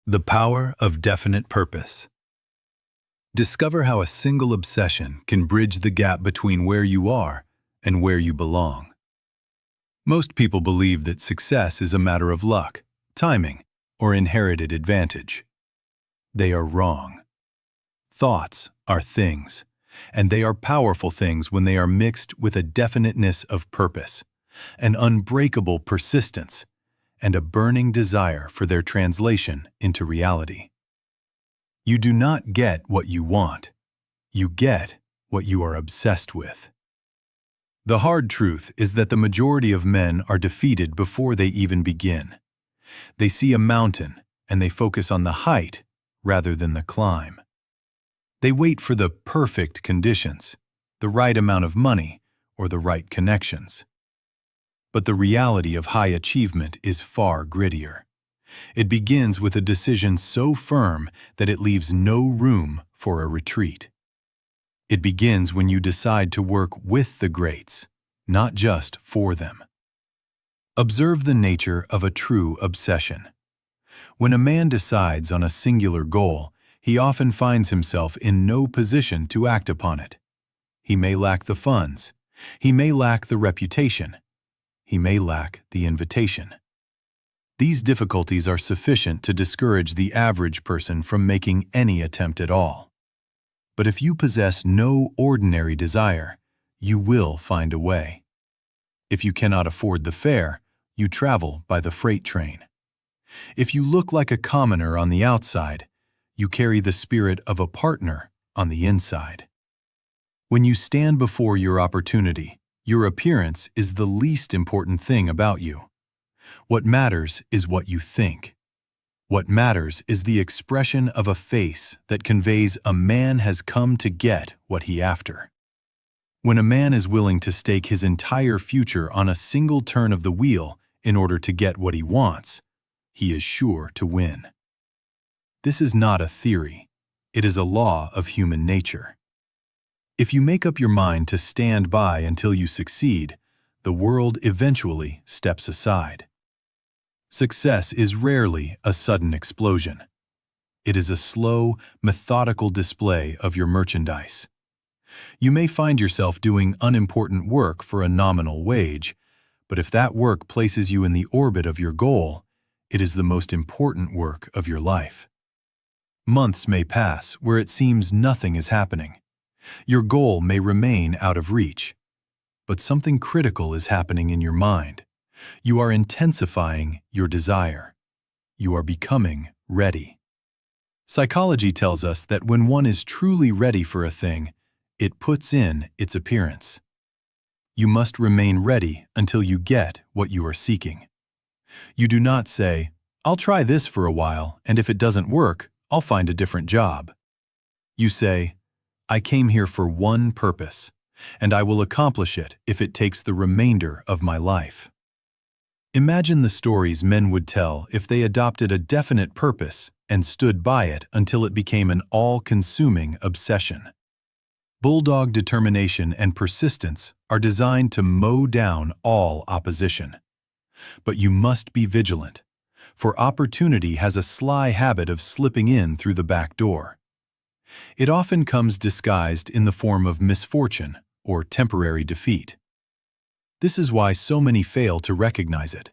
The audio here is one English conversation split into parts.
The power of definite purpose. Discover how a single obsession can bridge the gap between where you are and where you belong. Most people believe that success is a matter of luck, timing, or inherited advantage. They are wrong. Thoughts are things, and they are powerful things when they are mixed with a definiteness of purpose, an unbreakable persistence, and a burning desire for their translation into reality. You do not get what you want. You get what you are obsessed with. The hard truth is that the majority of men are defeated before they even begin. They see a mountain and they focus on the height rather than the climb. They wait for the perfect conditions, the right amount of money, or the right connections. But the reality of high achievement is far grittier. It begins with a decision so firm that it leaves no room for a retreat. It begins when you decide to work with the greats, not just for them. Observe the nature of a true obsession. When a man decides on a singular goal, he often finds himself in no position to act upon it. He may lack the funds. He may lack the reputation. He may lack the invitation. These difficulties are sufficient to discourage the average person from making any attempt at all. But if you possess no ordinary desire, you will find a way. If you cannot afford the fare, you travel by the freight train. If you look like a commoner on the outside, you carry the spirit of a partner on the inside. When you stand before your opportunity, your appearance is the least important thing about you. What matters is what you think. What matters is the expression of a face that conveys a man has come to get what he after. When a man is willing to stake his entire future on a single turn of the wheel in order to get what he wants, he is sure to win. This is not a theory. It is a law of human nature. If you make up your mind to stand by until you succeed, the world eventually steps aside. Success is rarely a sudden explosion. It is a slow, methodical display of your merchandise. You may find yourself doing unimportant work for a nominal wage, but if that work places you in the orbit of your goal, it is the most important work of your life. Months may pass where it seems nothing is happening. Your goal may remain out of reach, but something critical is happening in your mind. You are intensifying your desire. You are becoming ready. Psychology tells us that when one is truly ready for a thing, it puts in its appearance. You must remain ready until you get what you are seeking. You do not say, "I'll try this for a while, and if it doesn't work, I'll find a different job." You say, "I came here for one purpose, and I will accomplish it if it takes the remainder of my life." Imagine the stories men would tell if they adopted a definite purpose and stood by it until it became an all-consuming obsession. Bulldog determination and persistence are designed to mow down all opposition. But you must be vigilant, for opportunity has a sly habit of slipping in through the back door. It often comes disguised in the form of misfortune or temporary defeat. This is why so many fail to recognize it.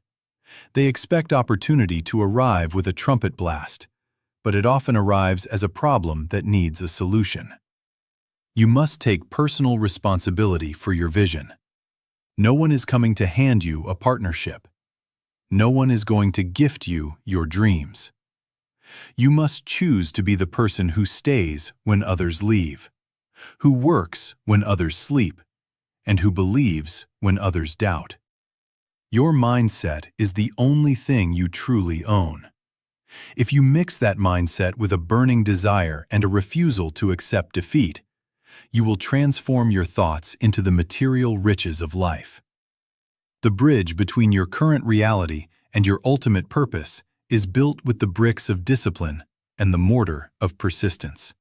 They expect opportunity to arrive with a trumpet blast, but it often arrives as a problem that needs a solution. You must take personal responsibility for your vision. No one is coming to hand you a partnership. No one is going to gift you your dreams. You must choose to be the person who stays when others leave, who works when others sleep, and who believes when others doubt. Your mindset is the only thing you truly own. If you mix that mindset with a burning desire and a refusal to accept defeat, you will transform your thoughts into the material riches of life. The bridge between your current reality and your ultimate purpose is built with the bricks of discipline and the mortar of persistence.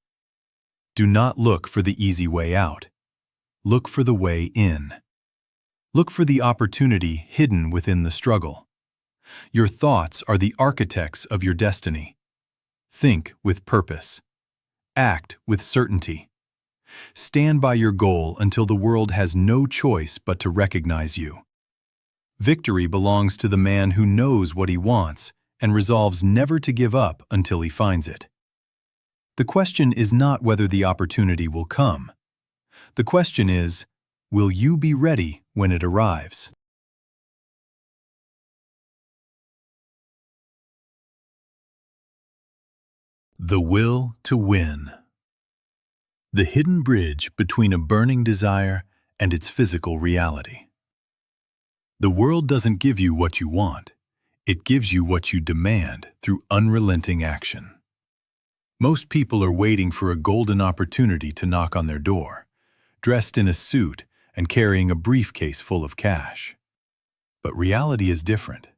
Do not look for the easy way out. Look for the way in. Look for the opportunity hidden within the struggle. Your thoughts are the architects of your destiny. Think with purpose. Act with certainty. Stand by your goal until the world has no choice but to recognize you. Victory belongs to the man who knows what he wants and resolves never to give up until he finds it. The question is not whether the opportunity will come. The question is, will you be ready when it arrives? The will to win. The hidden bridge between a burning desire and its physical reality. The world doesn't give you what you want. It gives you what you demand through unrelenting action. Most people are waiting for a golden opportunity to knock on their door, dressed in a suit and carrying a briefcase full of cash. But reality is different.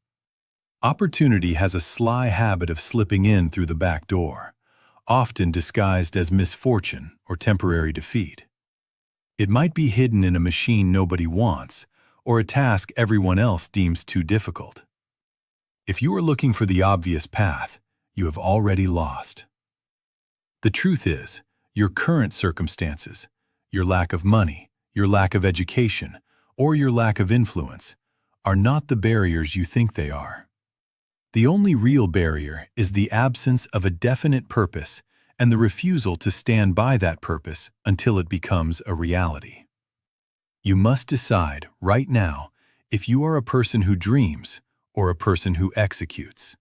Opportunity has a sly habit of slipping in through the back door, often disguised as misfortune or temporary defeat. It might be hidden in a machine nobody wants, or a task everyone else deems too difficult. If you are looking for the obvious path, you have already lost. The truth is, your current circumstances, your lack of money, your lack of education, or your lack of influence, are not the barriers you think they are. The only real barrier is the absence of a definite purpose and the refusal to stand by that purpose until it becomes a reality. You must decide right now if you are a person who dreams or a person who executes.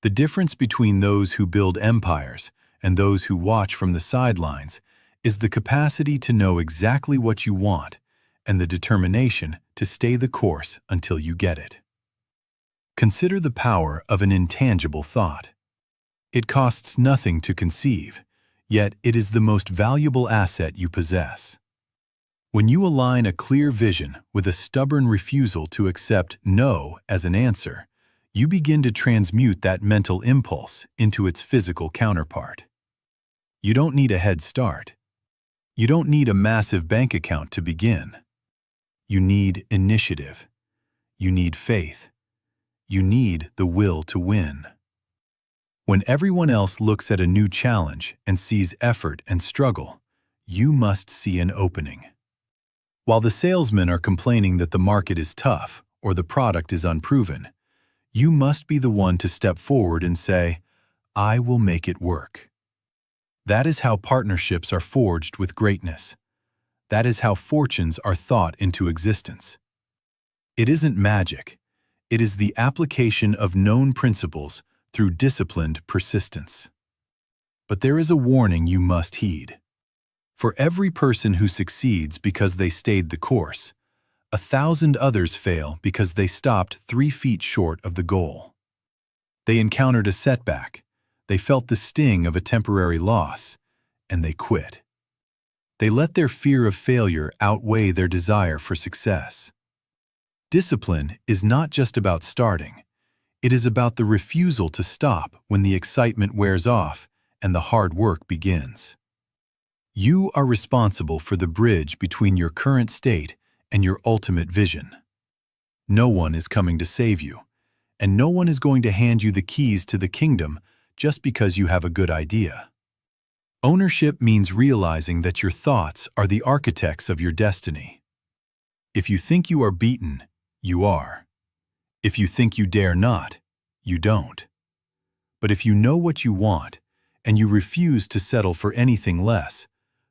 The difference between those who build empires and those who watch from the sidelines is the capacity to know exactly what you want and the determination to stay the course until you get it. Consider the power of an intangible thought. It costs nothing to conceive, yet it is the most valuable asset you possess. When you align a clear vision with a stubborn refusal to accept no as an answer, you begin to transmute that mental impulse into its physical counterpart. You don't need a head start. You don't need a massive bank account to begin. You need initiative. You need faith. You need the will to win. When everyone else looks at a new challenge and sees effort and struggle, you must see an opening. While the salesmen are complaining that the market is tough or the product is unproven, you must be the one to step forward and say, "I will make it work." That is how partnerships are forged with greatness. That is how fortunes are thought into existence. It isn't magic. It is the application of known principles through disciplined persistence. But there is a warning you must heed. For every person who succeeds because they stayed the course, 1,000 others fail because they stopped 3 feet short of the goal. They encountered a setback, they felt the sting of a temporary loss, and they quit. They let their fear of failure outweigh their desire for success. Discipline is not just about starting. It is about the refusal to stop when the excitement wears off and the hard work begins. You are responsible for the bridge between your current state and your ultimate vision. No one is coming to save you, and no one is going to hand you the keys to the kingdom just because you have a good idea. Ownership means realizing that your thoughts are the architects of your destiny. If you think you are beaten, you are. If you think you dare not, you don't. But if you know what you want, and you refuse to settle for anything less,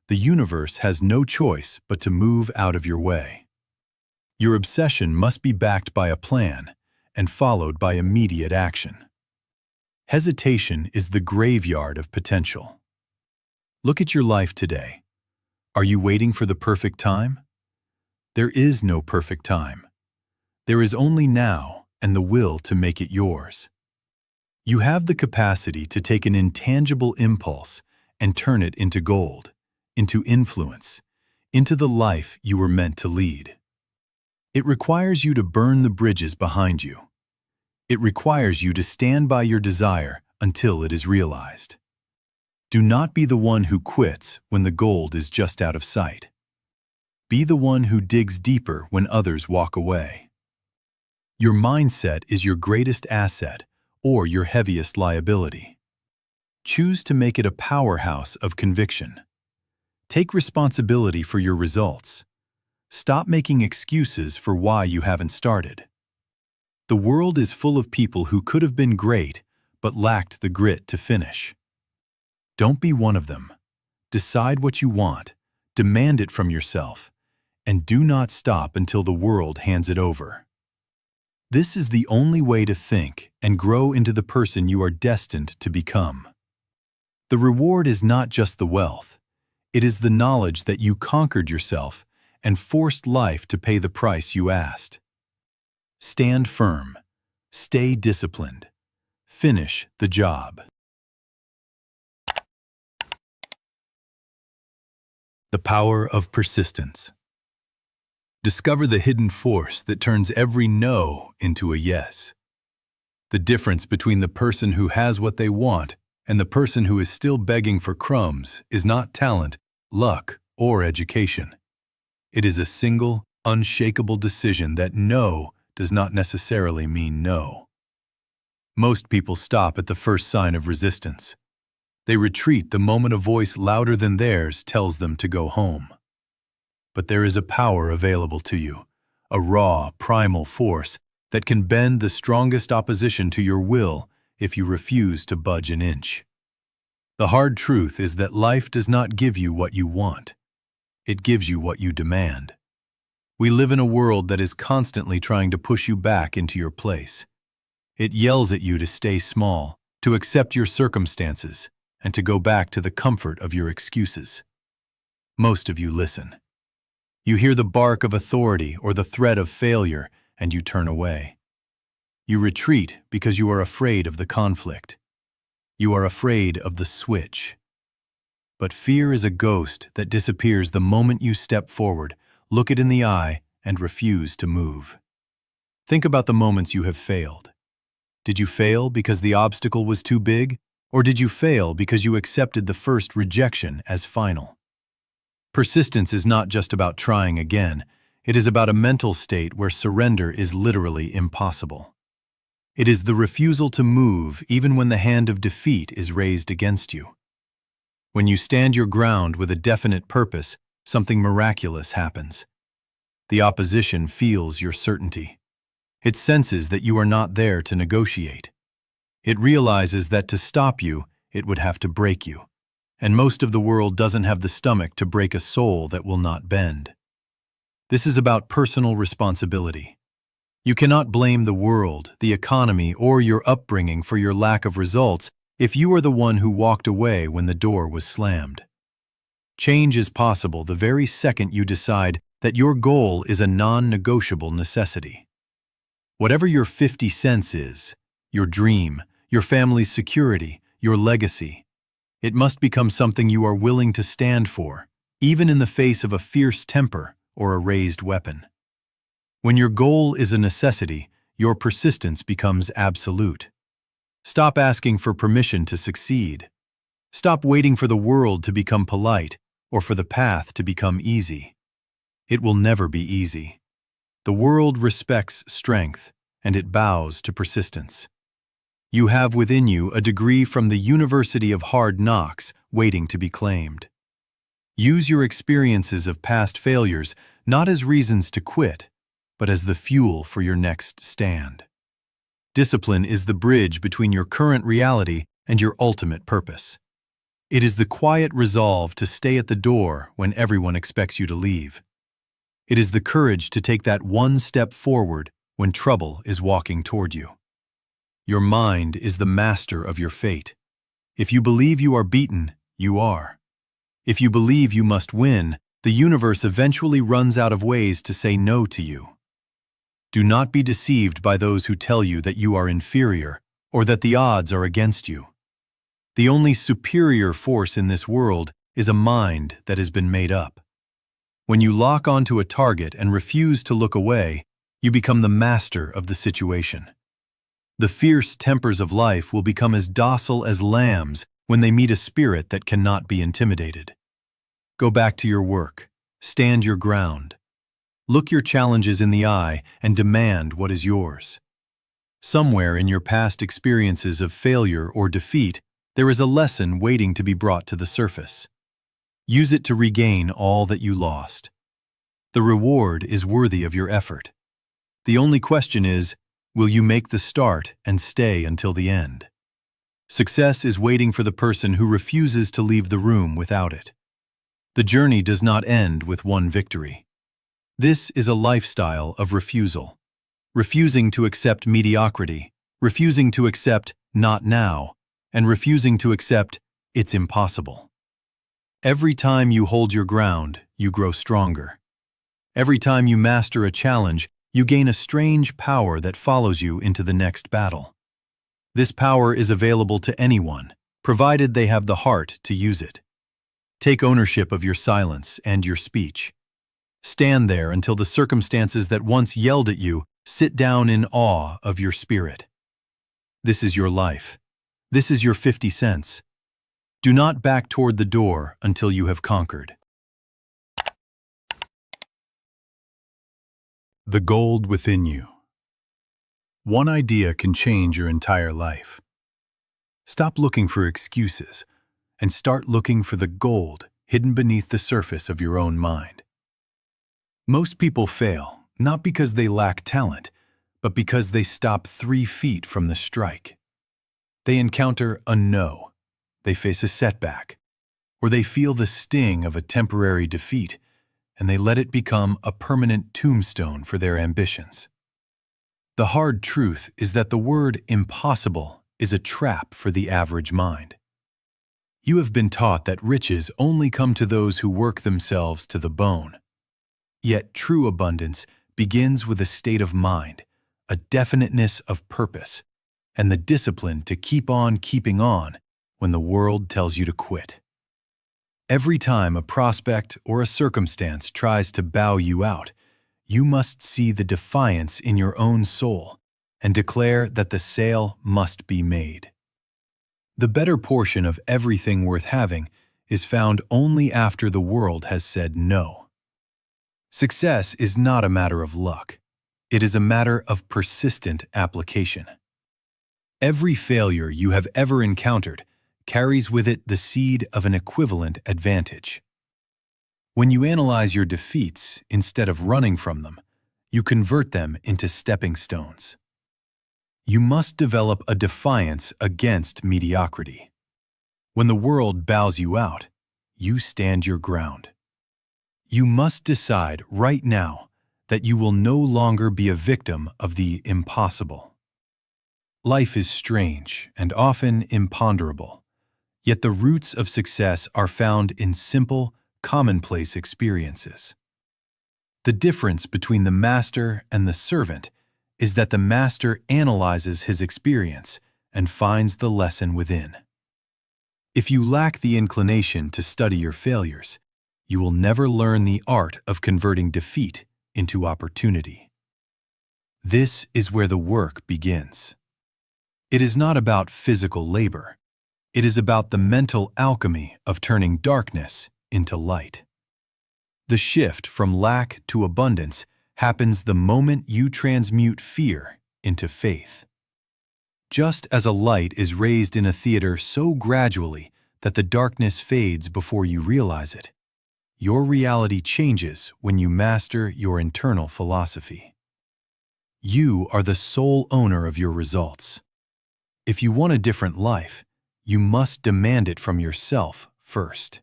the universe has no choice but to move out of your way. Your obsession must be backed by a plan and followed by immediate action. Hesitation is the graveyard of potential. Look at your life today. Are you waiting for the perfect time? There is no perfect time. There is only now and the will to make it yours. You have the capacity to take an intangible impulse and turn it into gold, into influence, into the life you were meant to lead. It requires you to burn the bridges behind you. It requires you to stand by your desire until it is realized. Do not be the one who quits when the gold is just out of sight. Be the one who digs deeper when others walk away. Your mindset is your greatest asset or your heaviest liability. Choose to make it a powerhouse of conviction. Take responsibility for your results. Stop making excuses for why you haven't started. The world is full of people who could have been great, but lacked the grit to finish. Don't be one of them. Decide what you want, demand it from yourself, and do not stop until the world hands it over. This is the only way to think and grow into the person you are destined to become. The reward is not just the wealth. It is the knowledge that you conquered yourself and forced life to pay the price you asked. Stand firm. Stay disciplined. Finish the job. The power of persistence. Discover the hidden force that turns every no into a yes. The difference between the person who has what they want and the person who is still begging for crumbs is not talent, luck, or education. It is a single, unshakable decision that no does not necessarily mean no. Most people stop at the first sign of resistance. They retreat the moment a voice louder than theirs tells them to go home. But there is a power available to you, a raw, primal force that can bend the strongest opposition to your will if you refuse to budge an inch. The hard truth is that life does not give you what you want. It gives you what you demand. We live in a world that is constantly trying to push you back into your place. It yells at you to stay small, to accept your circumstances, and to go back to the comfort of your excuses. Most of you listen. You hear the bark of authority or the threat of failure, and you turn away. You retreat because you are afraid of the conflict. You are afraid of the switch. But fear is a ghost that disappears the moment you step forward, look it in the eye, and refuse to move. Think about the moments you have failed. Did you fail because the obstacle was too big? Or did you fail because you accepted the first rejection as final? Persistence is not just about trying again. It is about a mental state where surrender is literally impossible. It is the refusal to move even when the hand of defeat is raised against you. When you stand your ground with a definite purpose, something miraculous happens. The opposition feels your certainty. It senses that you are not there to negotiate. It realizes that to stop you, it would have to break you. And most of the world doesn't have the stomach to break a soul that will not bend. This is about personal responsibility. You cannot blame the world, the economy, or your upbringing for your lack of results if you are the one who walked away when the door was slammed. Change is possible the very second you decide that your goal is a non-negotiable necessity. Whatever your 50 cents is, your dream, your family's security, your legacy, it must become something you are willing to stand for, even in the face of a fierce temper or a raised weapon. When your goal is a necessity, your persistence becomes absolute. Stop asking for permission to succeed. Stop waiting for the world to become polite or for the path to become easy. It will never be easy. The world respects strength, and it bows to persistence. You have within you a degree from the University of Hard Knocks waiting to be claimed. Use your experiences of past failures not as reasons to quit, but as the fuel for your next stand. Discipline is the bridge between your current reality and your ultimate purpose. It is the quiet resolve to stay at the door when everyone expects you to leave. It is the courage to take that one step forward when trouble is walking toward you. Your mind is the master of your fate. If you believe you are beaten, you are. If you believe you must win, the universe eventually runs out of ways to say no to you. Do not be deceived by those who tell you that you are inferior or that the odds are against you. The only superior force in this world is a mind that has been made up. When you lock onto a target and refuse to look away, you become the master of the situation. The fierce tempers of life will become as docile as lambs when they meet a spirit that cannot be intimidated. Go back to your work. Stand your ground. Look your challenges in the eye and demand what is yours. Somewhere in your past experiences of failure or defeat, There is a lesson waiting to be brought to the surface. Use it to regain all that you lost. The reward is worthy of your effort. The only question is, will you make the start and stay until the end? Success is waiting for the person who refuses to leave the room without it. The journey does not end with one victory. This is a lifestyle of refusal. Refusing to accept mediocrity, refusing to accept not now, and refusing to accept it's impossible. Every time you hold your ground, you grow stronger. Every time you master a challenge, you gain a strange power that follows you into the next battle. This power is available to anyone, provided they have the heart to use it. Take ownership of your silence and your speech. Stand there until the circumstances that once yelled at you sit down in awe of your spirit. This is your life. This is your 50 cents. Do not back toward the door until you have conquered. The gold within you. One idea can change your entire life. Stop looking for excuses and start looking for the gold hidden beneath the surface of your own mind. Most people fail, not because they lack talent, but because they stop 3 feet from the strike. They encounter a no, they face a setback, or they feel the sting of a temporary defeat, and they let it become a permanent tombstone for their ambitions. The hard truth is that the word impossible is a trap for the average mind. You have been taught that riches only come to those who work themselves to the bone. Yet true abundance begins with a state of mind, a definiteness of purpose, and the discipline to keep on keeping on when the world tells you to quit. Every time a prospect or a circumstance tries to bow you out, you must see the defiance in your own soul and declare that the sale must be made. The better portion of everything worth having is found only after the world has said no. Success is not a matter of luck. It is a matter of persistent application. Every failure you have ever encountered carries with it the seed of an equivalent advantage. When you analyze your defeats instead of running from them, you convert them into stepping stones. You must develop a defiance against mediocrity. When the world bows you out, you stand your ground. You must decide right now that you will no longer be a victim of the impossible. Life is strange and often imponderable, yet the roots of success are found in simple, commonplace experiences. The difference between the master and the servant is that the master analyzes his experience and finds the lesson within. If you lack the inclination to study your failures, you will never learn the art of converting defeat into opportunity. This is where the work begins. It is not about physical labor. It is about the mental alchemy of turning darkness into light. The shift from lack to abundance happens the moment you transmute fear into faith. Just as a light is raised in a theater so gradually that the darkness fades before you realize it, your reality changes when you master your internal philosophy. You are the sole owner of your results. If you want a different life, you must demand it from yourself first.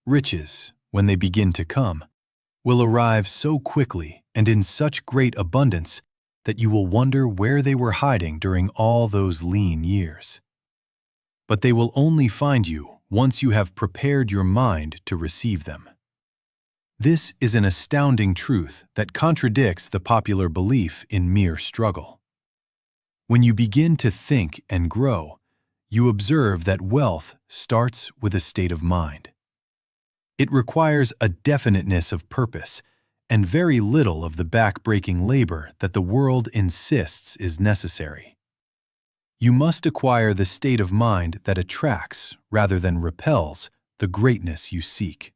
Riches, when they begin to come, will arrive so quickly and in such great abundance that you will wonder where they were hiding during all those lean years. But they will only find you once you have prepared your mind to receive them. This is an astounding truth that contradicts the popular belief in mere struggle. When you begin to think and grow, you observe that wealth starts with a state of mind. It requires a definiteness of purpose and very little of the back-breaking labor that the world insists is necessary. You must acquire the state of mind that attracts, rather than repels, the greatness you seek.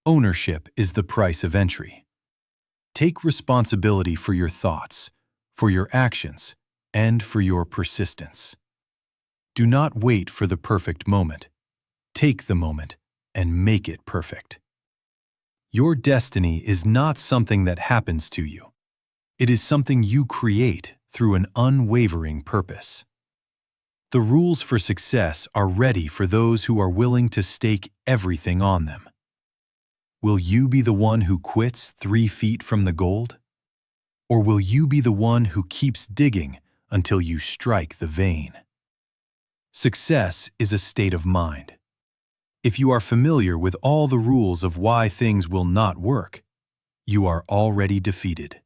Ownership is the price of entry. Take responsibility for your thoughts, for your actions, and for your persistence. Do not wait for the perfect moment. Take the moment and make it perfect. Your destiny is not something that happens to you. It is something you create through an unwavering purpose. The rules for success are ready for those who are willing to stake everything on them. Will you be the one who quits 3 feet from the gold? Or will you be the one who keeps digging until you strike the vein? Success is a state of mind. If you are familiar with all the rules of why things will not work, you are already defeated.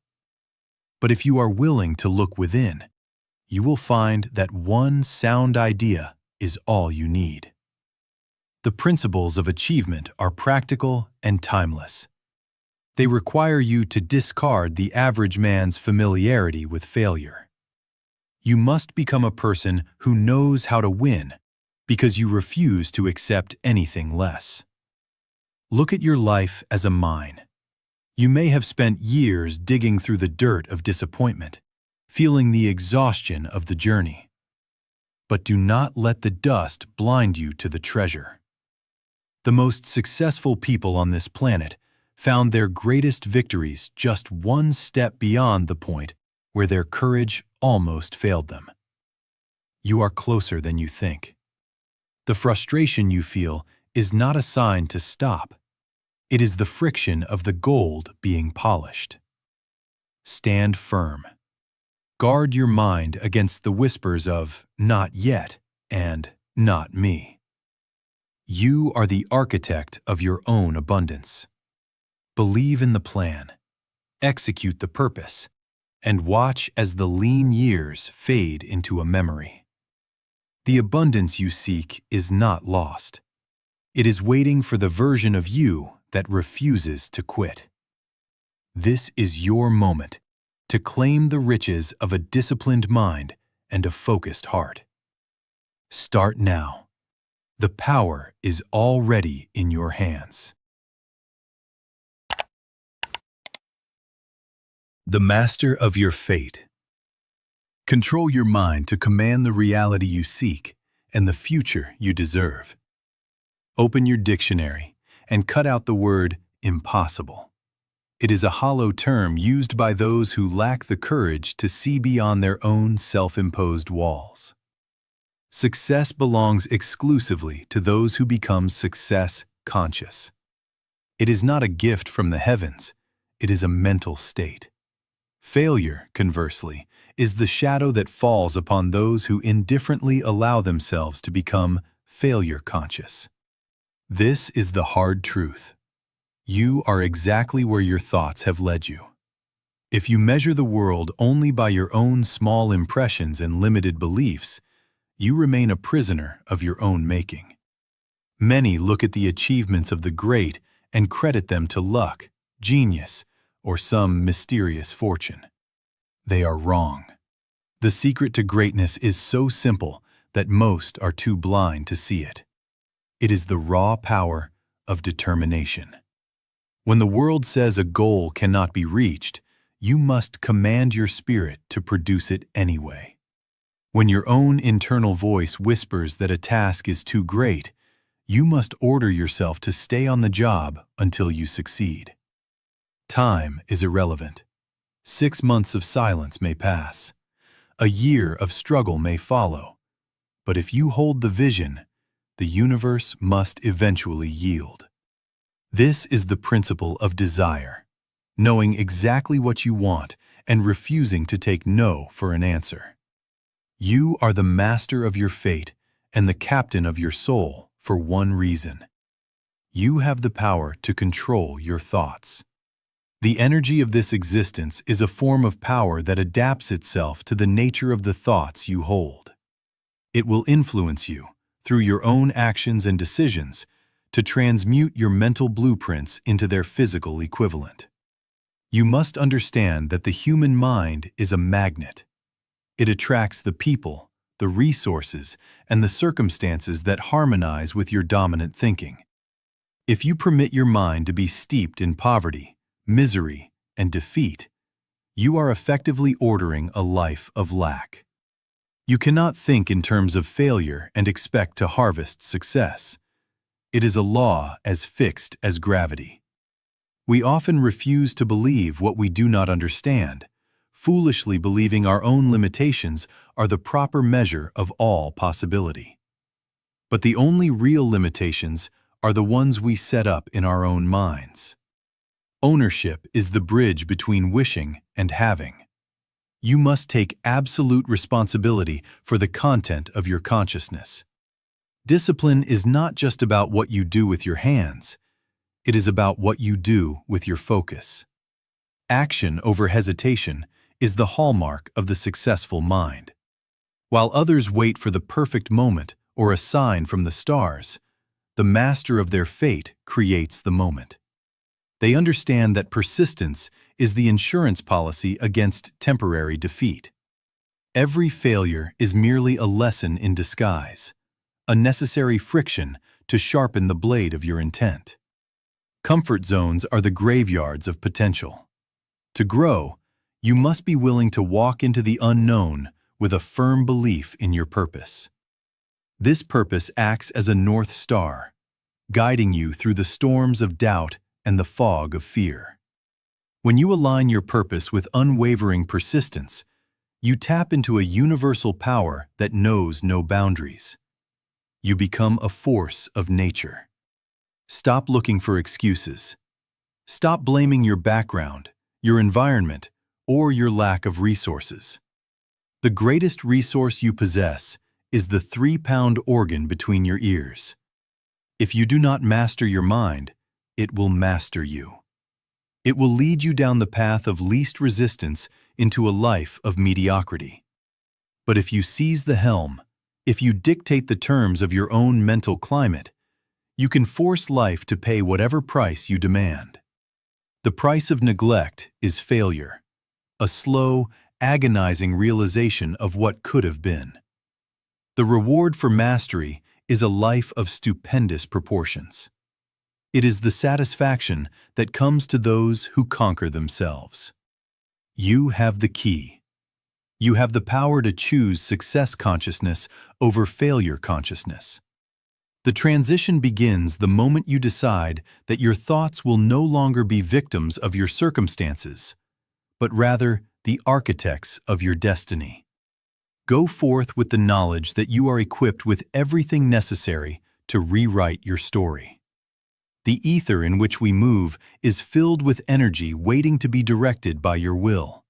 But if you are willing to look within, you will find that one sound idea is all you need. The principles of achievement are practical and timeless. They require you to discard the average man's familiarity with failure. You must become a person who knows how to win because you refuse to accept anything less. Look at your life as a mine. You may have spent years digging through the dirt of disappointment, feeling the exhaustion of the journey. But do not let the dust blind you to the treasure. The most successful people on this planet found their greatest victories just one step beyond the point where their courage almost failed them. You are closer than you think. The frustration you feel is not a sign to stop. It is the friction of the gold being polished. Stand firm. Guard your mind against the whispers of "not yet" and "not me." You are the architect of your own abundance. Believe in the plan, execute the purpose, and watch as the lean years fade into a memory. The abundance you seek is not lost. It is waiting for the version of you that refuses to quit. This is your moment to claim the riches of a disciplined mind and a focused heart. Start now. The power is already in your hands. The master of your fate. Control your mind to command the reality you seek and the future you deserve. Open your dictionary and cut out the word impossible. It is a hollow term used by those who lack the courage to see beyond their own self-imposed walls. Success belongs exclusively to those who become success conscious. It is not a gift from the heavens, it is a mental state. Failure, conversely, is the shadow that falls upon those who indifferently allow themselves to become failure conscious. This is the hard truth. You are exactly where your thoughts have led you. If you measure the world only by your own small impressions and limited beliefs, you remain a prisoner of your own making. Many look at the achievements of the great and credit them to luck, genius, or some mysterious fortune. They are wrong. The secret to greatness is so simple that most are too blind to see it. It is the raw power of determination. When the world says a goal cannot be reached, you must command your spirit to produce it anyway. When your own internal voice whispers that a task is too great, you must order yourself to stay on the job until you succeed. Time is irrelevant. 6 months of silence may pass. A year of struggle may follow. But if you hold the vision, the universe must eventually yield. This is the principle of desire, knowing exactly what you want and refusing to take no for an answer. You are the master of your fate and the captain of your soul for one reason. You have the power to control your thoughts. The energy of this existence is a form of power that adapts itself to the nature of the thoughts you hold. It will influence you, through your own actions and decisions, to transmute your mental blueprints into their physical equivalent. You must understand that the human mind is a magnet. It attracts the people, the resources, and the circumstances that harmonize with your dominant thinking. If you permit your mind to be steeped in poverty, misery, and defeat, you are effectively ordering a life of lack. You cannot think in terms of failure and expect to harvest success. It is a law as fixed as gravity. We often refuse to believe what we do not understand, foolishly believing our own limitations are the proper measure of all possibility. But the only real limitations are the ones we set up in our own minds. Ownership is the bridge between wishing and having. You must take absolute responsibility for the content of your consciousness. Discipline is not just about what you do with your hands. It is about what you do with your focus. Action over hesitation is the hallmark of the successful mind. While others wait for the perfect moment or a sign from the stars, the master of their fate creates the moment. They understand that persistence is the insurance policy against temporary defeat. Every failure is merely a lesson in disguise, a necessary friction to sharpen the blade of your intent. Comfort zones are the graveyards of potential. To grow, you must be willing to walk into the unknown with a firm belief in your purpose. This purpose acts as a North Star, guiding you through the storms of doubt and the fog of fear. When you align your purpose with unwavering persistence, you tap into a universal power that knows no boundaries. You become a force of nature. Stop looking for excuses. Stop blaming your background, your environment, or your lack of resources. The greatest resource you possess is the 3-pound organ between your ears. If you do not master your mind, it will master you. It will lead you down the path of least resistance into a life of mediocrity. But if you seize the helm, if you dictate the terms of your own mental climate, you can force life to pay whatever price you demand. The price of neglect is failure, a slow, agonizing realization of what could have been. The reward for mastery is a life of stupendous proportions. It is the satisfaction that comes to those who conquer themselves. You have the key. You have the power to choose success consciousness over failure consciousness. The transition begins the moment you decide that your thoughts will no longer be victims of your circumstances, but rather the architects of your destiny. Go forth with the knowledge that you are equipped with everything necessary to rewrite your story. The ether in which we move is filled with energy waiting to be directed by your will.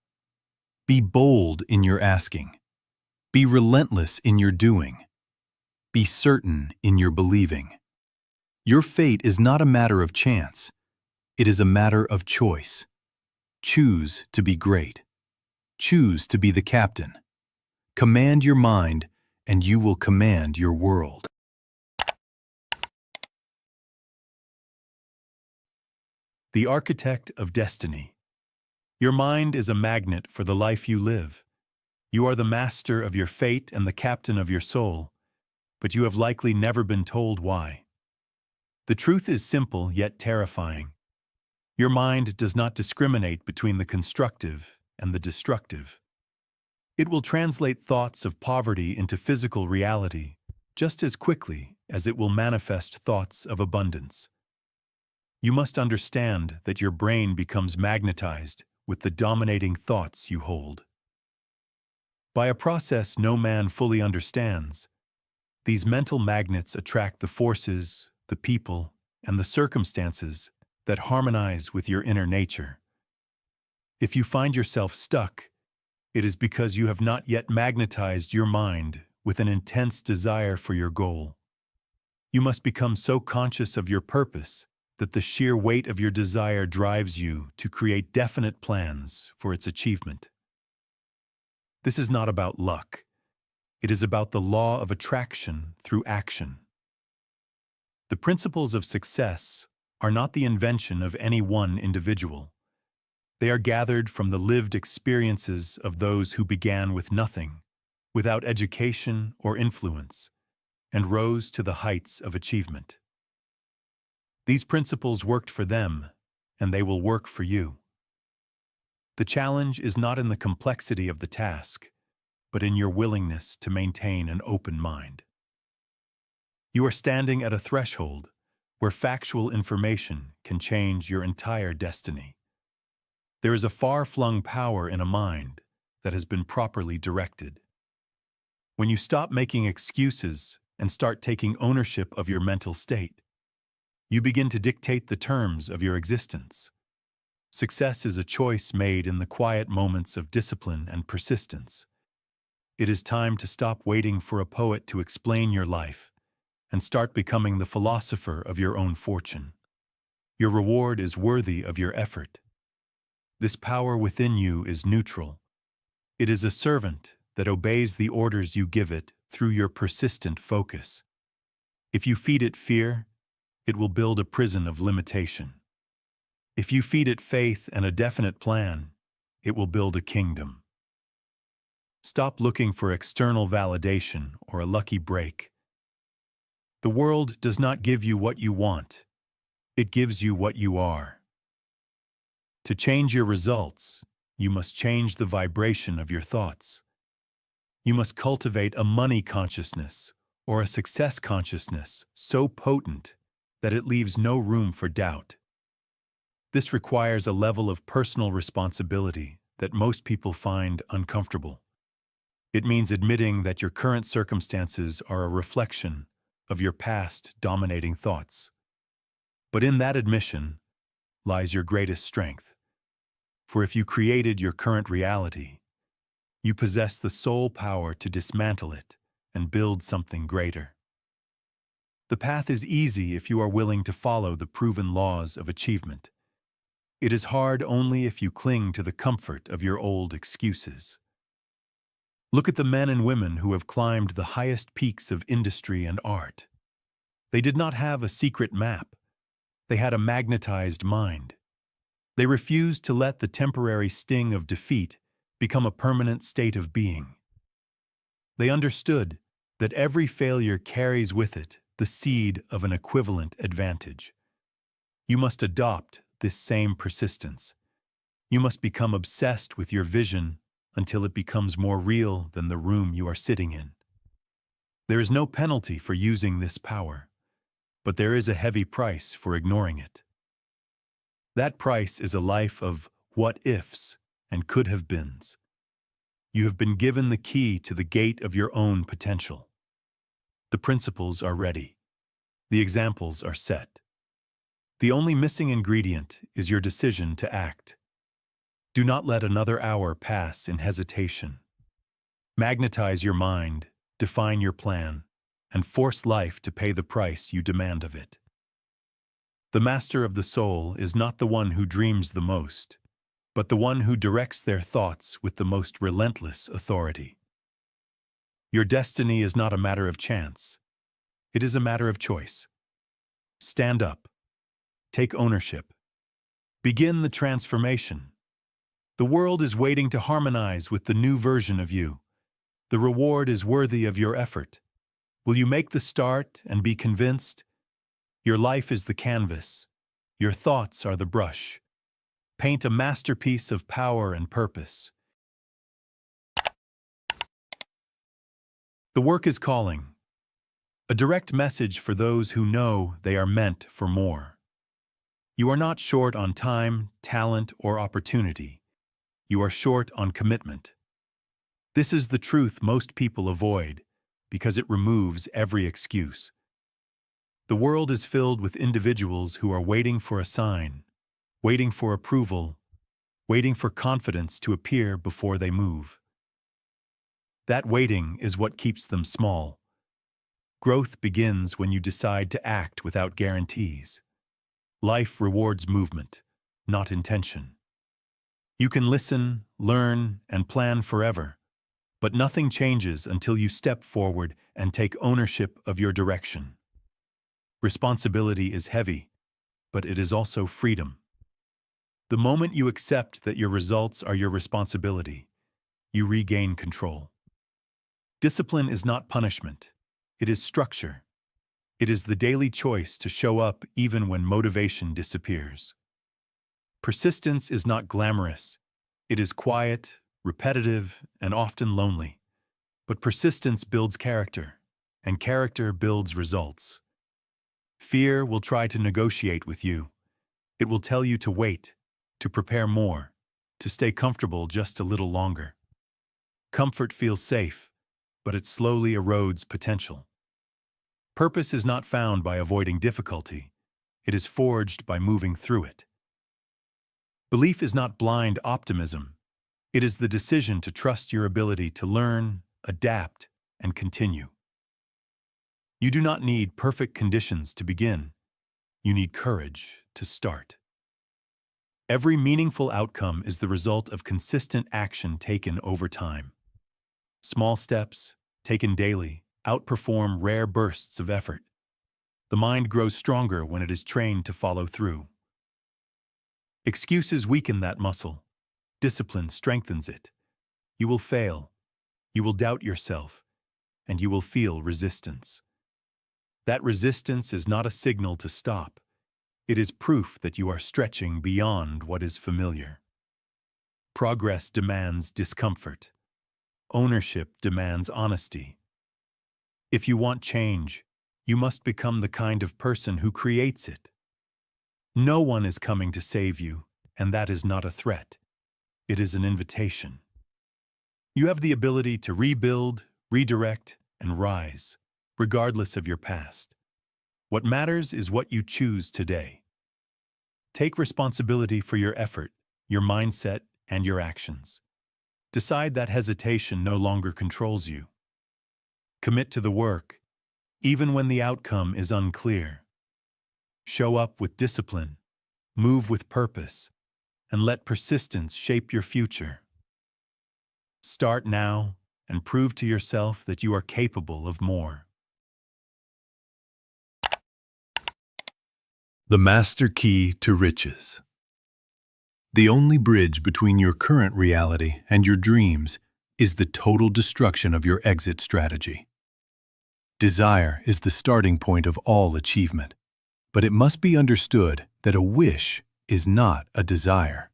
Be bold in your asking. Be relentless in your doing. Be certain in your believing. Your fate is not a matter of chance. It is a matter of choice. Choose to be great. Choose to be the captain. Command your mind, and you will command your world. The architect of destiny. Your mind is a magnet for the life you live. You are the master of your fate and the captain of your soul, but you have likely never been told why. The truth is simple yet terrifying. Your mind does not discriminate between the constructive and the destructive. It will translate thoughts of poverty into physical reality just as quickly as it will manifest thoughts of abundance. You must understand that your brain becomes magnetized with the dominating thoughts you hold. By a process no man fully understands, these mental magnets attract the forces, the people, and the circumstances that harmonize with your inner nature. If you find yourself stuck, it is because you have not yet magnetized your mind with an intense desire for your goal. You must become so conscious of your purpose that the sheer weight of your desire drives you to create definite plans for its achievement. This is not about luck. It is about the law of attraction through action. The principles of success are not the invention of any one individual. They are gathered from the lived experiences of those who began with nothing, without education or influence, and rose to the heights of achievement. These principles worked for them, and they will work for you. The challenge is not in the complexity of the task. but in your willingness to maintain an open mind. You are standing at a threshold where factual information can change your entire destiny. There is a far-flung power in a mind that has been properly directed. When you stop making excuses and start taking ownership of your mental state, you begin to dictate the terms of your existence. Success is a choice made in the quiet moments of discipline and persistence. It is time to stop waiting for a poet to explain your life and start becoming the philosopher of your own fortune. Your reward is worthy of your effort. This power within you is neutral. It is a servant that obeys the orders you give it through your persistent focus. If you feed it fear, it will build a prison of limitation. If you feed it faith and a definite plan, it will build a kingdom. Stop looking for external validation or a lucky break. The world does not give you what you want. It gives you what you are. To change your results, you must change the vibration of your thoughts. You must cultivate a money consciousness or a success consciousness so potent that it leaves no room for doubt. This requires a level of personal responsibility that most people find uncomfortable. It means admitting that your current circumstances are a reflection of your past dominating thoughts. But in that admission lies your greatest strength. For if you created your current reality, you possess the sole power to dismantle it and build something greater. The path is easy if you are willing to follow the proven laws of achievement. It is hard only if you cling to the comfort of your old excuses. Look at the men and women who have climbed the highest peaks of industry and art. They did not have a secret map. They had a magnetized mind. They refused to let the temporary sting of defeat become a permanent state of being. They understood that every failure carries with it the seed of an equivalent advantage. You must adopt this same persistence. You must become obsessed with your vision until it becomes more real than the room you are sitting in. There is no penalty for using this power, but there is a heavy price for ignoring it. That price is a life of what-ifs and could-have-beens. You have been given the key to the gate of your own potential. The principles are ready. The examples are set. The only missing ingredient is your decision to act. Do not let another hour pass in hesitation. Magnetize your mind, define your plan, and force life to pay the price you demand of it. The master of the soul is not the one who dreams the most, but the one who directs their thoughts with the most relentless authority. Your destiny is not a matter of chance. It is a matter of choice. Stand up. Take ownership. Begin the transformation. The world is waiting to harmonize with the new version of you. The reward is worthy of your effort. Will you make the start and be convinced? Your life is the canvas. Your thoughts are the brush. Paint a masterpiece of power and purpose. The work is calling. A direct message for those who know they are meant for more. You are not short on time, talent, or opportunity. You are short on commitment. This is the truth most people avoid because it removes every excuse. The world is filled with individuals who are waiting for a sign, waiting for approval, waiting for confidence to appear before they move. That waiting is what keeps them small. Growth begins when you decide to act without guarantees. Life rewards movement, not intention. You can listen, learn, and plan forever, but nothing changes until you step forward and take ownership of your direction. Responsibility is heavy, but it is also freedom. The moment you accept that your results are your responsibility, you regain control. Discipline is not punishment. It is structure. It is the daily choice to show up even when motivation disappears. Persistence is not glamorous. It is quiet, repetitive, and often lonely. But persistence builds character, and character builds results. Fear will try to negotiate with you. It will tell you to wait, to prepare more, to stay comfortable just a little longer. Comfort feels safe, but it slowly erodes potential. Purpose is not found by avoiding difficulty. It is forged by moving through it. Belief is not blind optimism. It is the decision to trust your ability to learn, adapt, and continue. You do not need perfect conditions to begin. You need courage to start. Every meaningful outcome is the result of consistent action taken over time. Small steps, taken daily, outperform rare bursts of effort. The mind grows stronger when it is trained to follow through. Excuses weaken that muscle. Discipline strengthens it. You will fail. You will doubt yourself. And you will feel resistance. That resistance is not a signal to stop. It is proof that you are stretching beyond what is familiar. Progress demands discomfort. Ownership demands honesty. If you want change, you must become the kind of person who creates it. No one is coming to save you, and that is not a threat. It is an invitation. You have the ability to rebuild, redirect, and rise, regardless of your past. What matters is what you choose today. Take responsibility for your effort, your mindset, and your actions. Decide that hesitation no longer controls you. Commit to the work, even when the outcome is unclear. Show up with discipline, move with purpose, and let persistence shape your future. Start now and prove to yourself that you are capable of more. The Master Key to Riches. The only bridge between your current reality and your dreams is the total destruction of your exit strategy. Desire is the starting point of all achievement, but it must be understood that a wish is not a desire.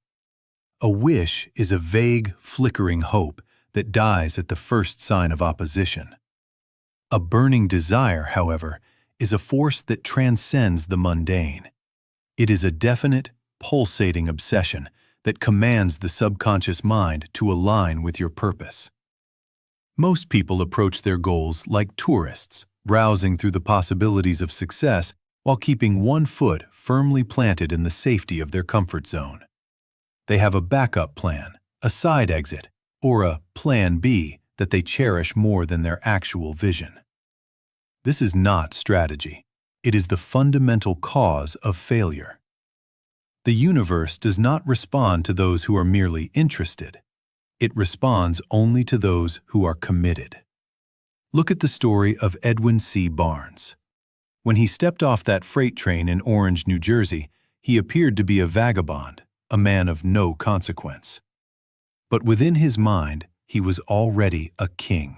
A wish is a vague, flickering hope that dies at the first sign of opposition. A burning desire, however, is a force that transcends the mundane. It is a definite, pulsating obsession that commands the subconscious mind to align with your purpose. Most people approach their goals like tourists, browsing through the possibilities of success while keeping one foot firmly planted in the safety of their comfort zone. They have a backup plan, a side exit, or a plan B that they cherish more than their actual vision. This is not strategy. It is the fundamental cause of failure. The universe does not respond to those who are merely interested. It responds only to those who are committed. Look at the story of Edwin C. Barnes. When he stepped off that freight train in Orange, New Jersey, he appeared to be a vagabond, a man of no consequence. But within his mind, he was already a king.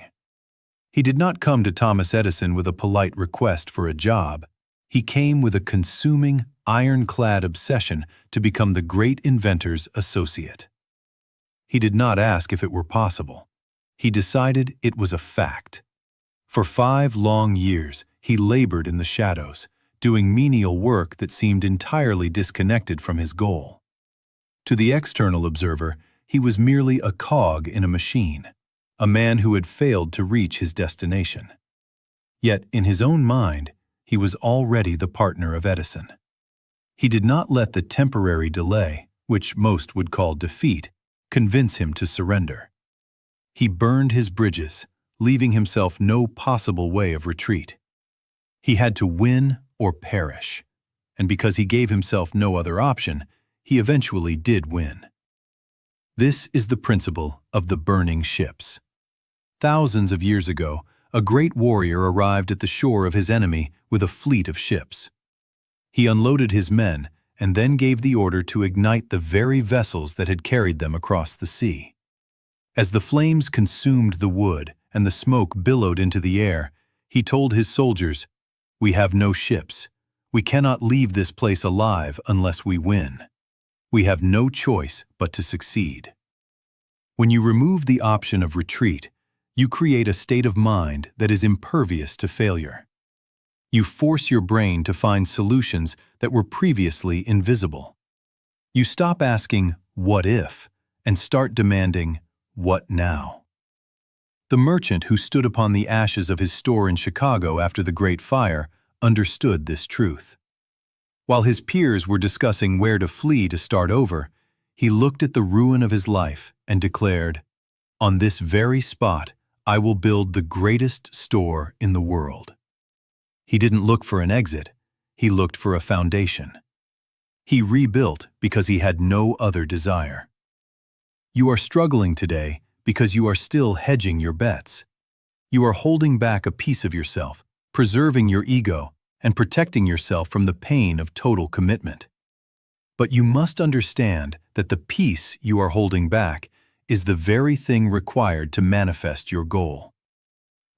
He did not come to Thomas Edison with a polite request for a job. He came with a consuming, ironclad obsession to become the great inventor's associate. He did not ask if it were possible. He decided it was a fact. For 5 long years, he labored in the shadows, doing menial work that seemed entirely disconnected from his goal. To the external observer, he was merely a cog in a machine, a man who had failed to reach his destination. Yet, in his own mind, he was already the partner of Edison. He did not let the temporary delay, which most would call defeat, convince him to surrender. He burned his bridges, leaving himself no possible way of retreat. He had to win or perish, and because he gave himself no other option, he eventually did win. This is the principle of the burning ships. Thousands of years ago, a great warrior arrived at the shore of his enemy with a fleet of ships. He unloaded his men and then gave the order to ignite the very vessels that had carried them across the sea. As the flames consumed the wood and the smoke billowed into the air, he told his soldiers, "We have no ships. We cannot leave this place alive unless we win. We have no choice but to succeed." When you remove the option of retreat, You create a state of mind that is impervious to failure. You force your brain to find solutions that were previously invisible. You stop asking, "What if?" and start demanding, "What now?" The merchant who stood upon the ashes of his store in Chicago after the Great Fire understood this truth. While his peers were discussing where to flee to start over, he looked at the ruin of his life and declared, "On this very spot, I will build the greatest store in the world." He didn't look for an exit, he looked for a foundation. He rebuilt because he had no other desire. You are struggling today because you are still hedging your bets. You are holding back a piece of yourself, preserving your ego, and protecting yourself from the pain of total commitment. But you must understand that the piece you are holding back is the very thing required to manifest your goal.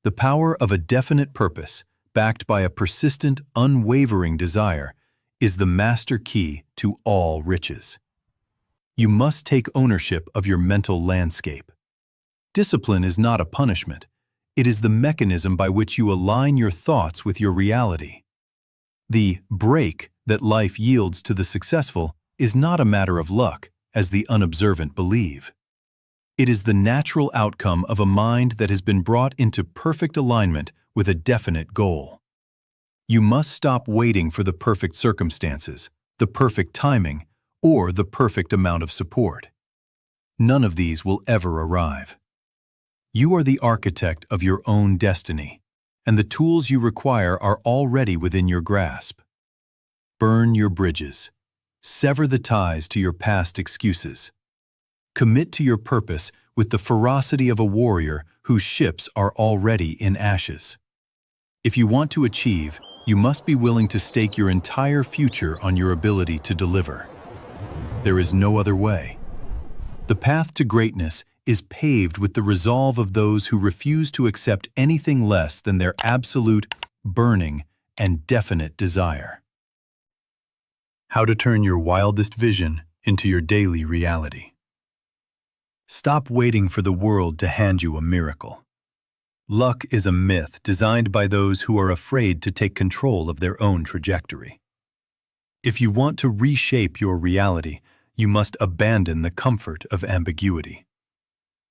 The power of a definite purpose, backed by a persistent, unwavering desire, is the master key to all riches. You must take ownership of your mental landscape. Discipline is not a punishment. It is the mechanism by which you align your thoughts with your reality. The break that life yields to the successful is not a matter of luck, as the unobservant believe. It is the natural outcome of a mind that has been brought into perfect alignment with a definite goal. You must stop waiting for the perfect circumstances, the perfect timing, or the perfect amount of support. None of these will ever arrive. You are the architect of your own destiny, and the tools you require are already within your grasp. Burn your bridges. Sever the ties to your past excuses. Commit to your purpose with the ferocity of a warrior whose ships are already in ashes. If you want to achieve, you must be willing to stake your entire future on your ability to deliver. There is no other way. The path to greatness is paved with the resolve of those who refuse to accept anything less than their absolute, burning, and definite desire. How to turn your wildest vision into your daily reality. Stop waiting for the world to hand you a miracle. Luck is a myth designed by those who are afraid to take control of their own trajectory. If you want to reshape your reality, you must abandon the comfort of ambiguity.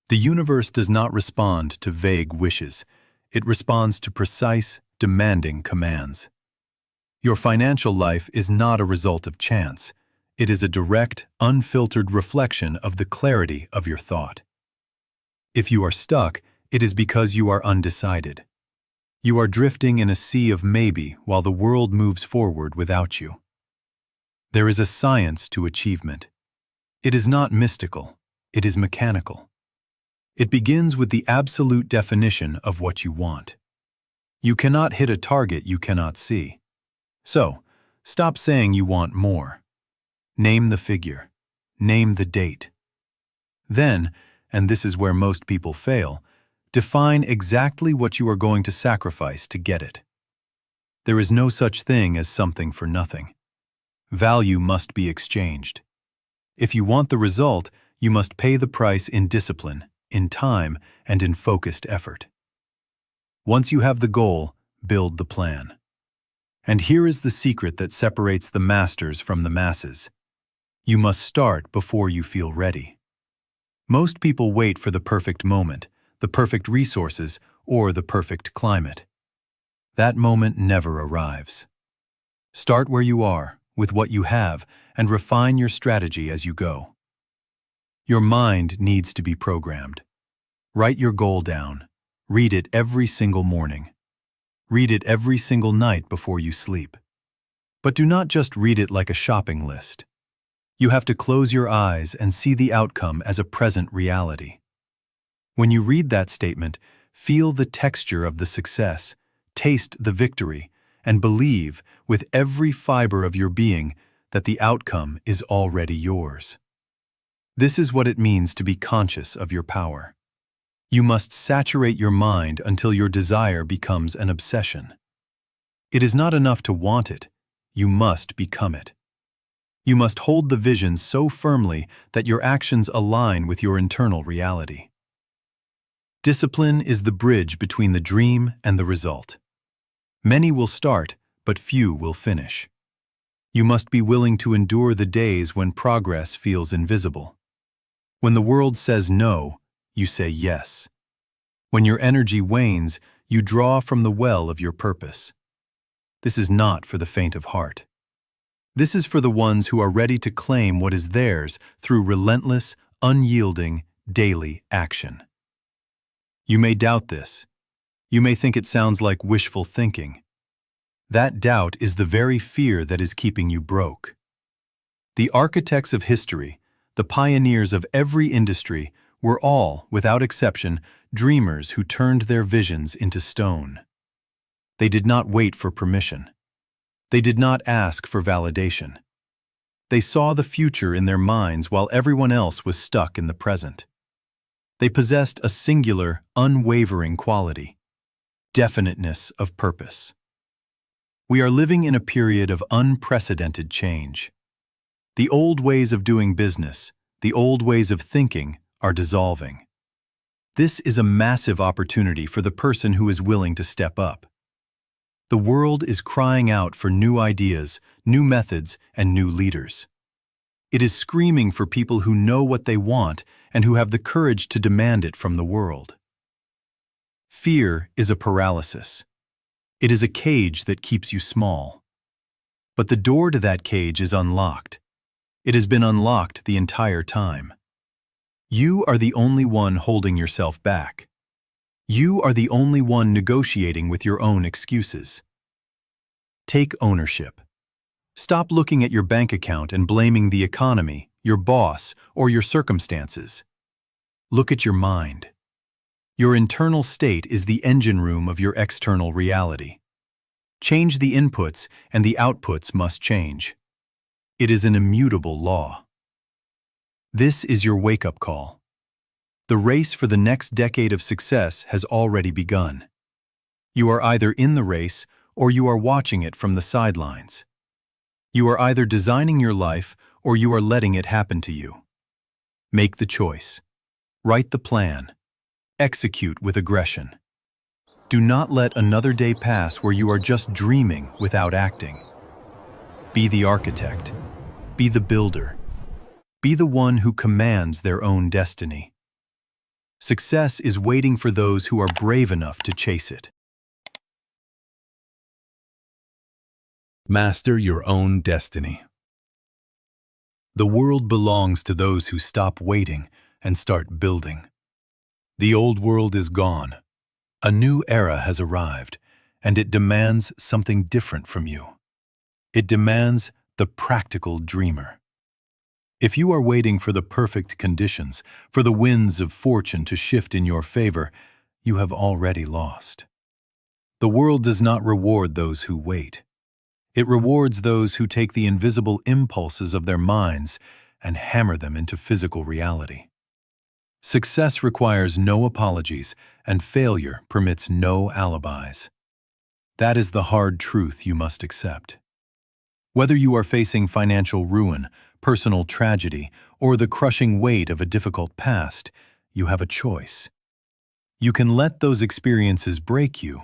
The universe does not respond to vague wishes. It responds to precise, demanding commands. Your financial life is not a result of chance. It is a direct, unfiltered reflection of the clarity of your thought. If you are stuck, it is because you are undecided. You are drifting in a sea of maybe while the world moves forward without you. There is a science to achievement. It is not mystical, it is mechanical. It begins with the absolute definition of what you want. You cannot hit a target you cannot see. So, stop saying you want more. Name the figure. Name the date. Then, and this is where most people fail, define exactly what you are going to sacrifice to get it. There is no such thing as something for nothing. Value must be exchanged. If you want the result, you must pay the price in discipline, in time, and in focused effort. Once you have the goal, build the plan. And here is the secret that separates the masters from the masses. You must start before you feel ready. Most people wait for the perfect moment, the perfect resources, or the perfect climate. That moment never arrives. Start where you are, with what you have, and refine your strategy as you go. Your mind needs to be programmed. Write your goal down. Read it every single morning. Read it every single night before you sleep. But do not just read it like a shopping list. You have to close your eyes and see the outcome as a present reality. When you read that statement, feel the texture of the success, taste the victory, and believe with every fiber of your being that the outcome is already yours. This is what it means to be conscious of your power. You must saturate your mind until your desire becomes an obsession. It is not enough to want it, you must become it. You must hold the vision so firmly that your actions align with your internal reality. Discipline is the bridge between the dream and the result. Many will start, but few will finish. You must be willing to endure the days when progress feels invisible. When the world says no, you say yes. When your energy wanes, you draw from the well of your purpose. This is not for the faint of heart. This is for the ones who are ready to claim what is theirs through relentless, unyielding, daily action. You may doubt this. You may think it sounds like wishful thinking. That doubt is the very fear that is keeping you broke. The architects of history, the pioneers of every industry, were all, without exception, dreamers who turned their visions into stone. They did not wait for permission. They did not ask for validation. They saw the future in their minds while everyone else was stuck in the present. They possessed a singular, unwavering quality: definiteness of purpose. We are living in a period of unprecedented change. The old ways of doing business, the old ways of thinking, are dissolving. This is a massive opportunity for the person who is willing to step up. The world is crying out for new ideas, new methods, and new leaders. It is screaming for people who know what they want and who have the courage to demand it from the world. Fear is a paralysis. It is a cage that keeps you small. But the door to that cage is unlocked. It has been unlocked the entire time. You are the only one holding yourself back. You are the only one negotiating with your own excuses. Take ownership. Stop looking at your bank account and blaming the economy, your boss, or your circumstances. Look at your mind. Your internal state is the engine room of your external reality. Change the inputs, and the outputs must change. It is an immutable law. This is your wake-up call. The race for the next decade of success has already begun. You are either in the race or you are watching it from the sidelines. You are either designing your life or you are letting it happen to you. Make the choice. Write the plan. Execute with aggression. Do not let another day pass where you are just dreaming without acting. Be the architect. Be the builder. Be the one who commands their own destiny. Success is waiting for those who are brave enough to chase it. Master your own destiny. The world belongs to those who stop waiting and start building. The old world is gone. A new era has arrived, and it demands something different from you. It demands the practical dreamer. If you are waiting for the perfect conditions, for the winds of fortune to shift in your favor, you have already lost. The world does not reward those who wait. It rewards those who take the invisible impulses of their minds and hammer them into physical reality. Success requires no apologies, and failure permits no alibis. That is the hard truth you must accept. Whether you are facing financial ruin, personal tragedy, or the crushing weight of a difficult past, you have a choice. You can let those experiences break you,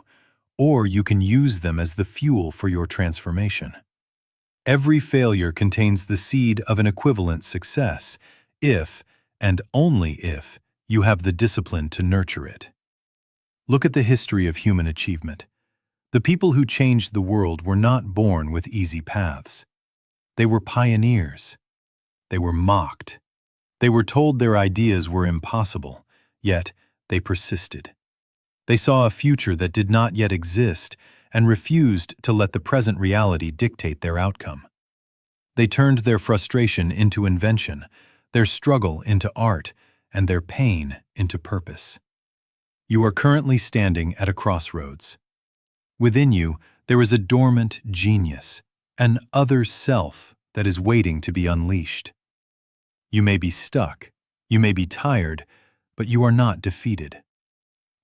or you can use them as the fuel for your transformation. Every failure contains the seed of an equivalent success, if, and only if, you have the discipline to nurture it. Look at the history of human achievement. The people who changed the world were not born with easy paths. They were pioneers. They were mocked. They were told their ideas were impossible, yet they persisted. They saw a future that did not yet exist and refused to let the present reality dictate their outcome. They turned their frustration into invention, their struggle into art, and their pain into purpose. You are currently standing at a crossroads. Within you, there is a dormant genius, an other self that is waiting to be unleashed. You may be stuck, you may be tired, but you are not defeated.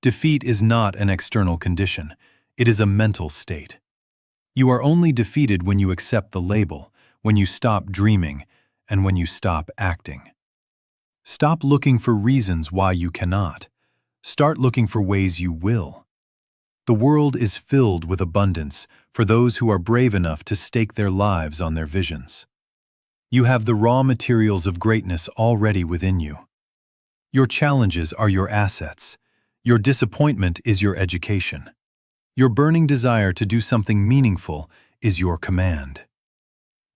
Defeat is not an external condition, it is a mental state. You are only defeated when you accept the label, when you stop dreaming, and when you stop acting. Stop looking for reasons why you cannot. Start looking for ways you will. The world is filled with abundance for those who are brave enough to stake their lives on their visions. You have the raw materials of greatness already within you. Your challenges are your assets. Your disappointment is your education. Your burning desire to do something meaningful is your command.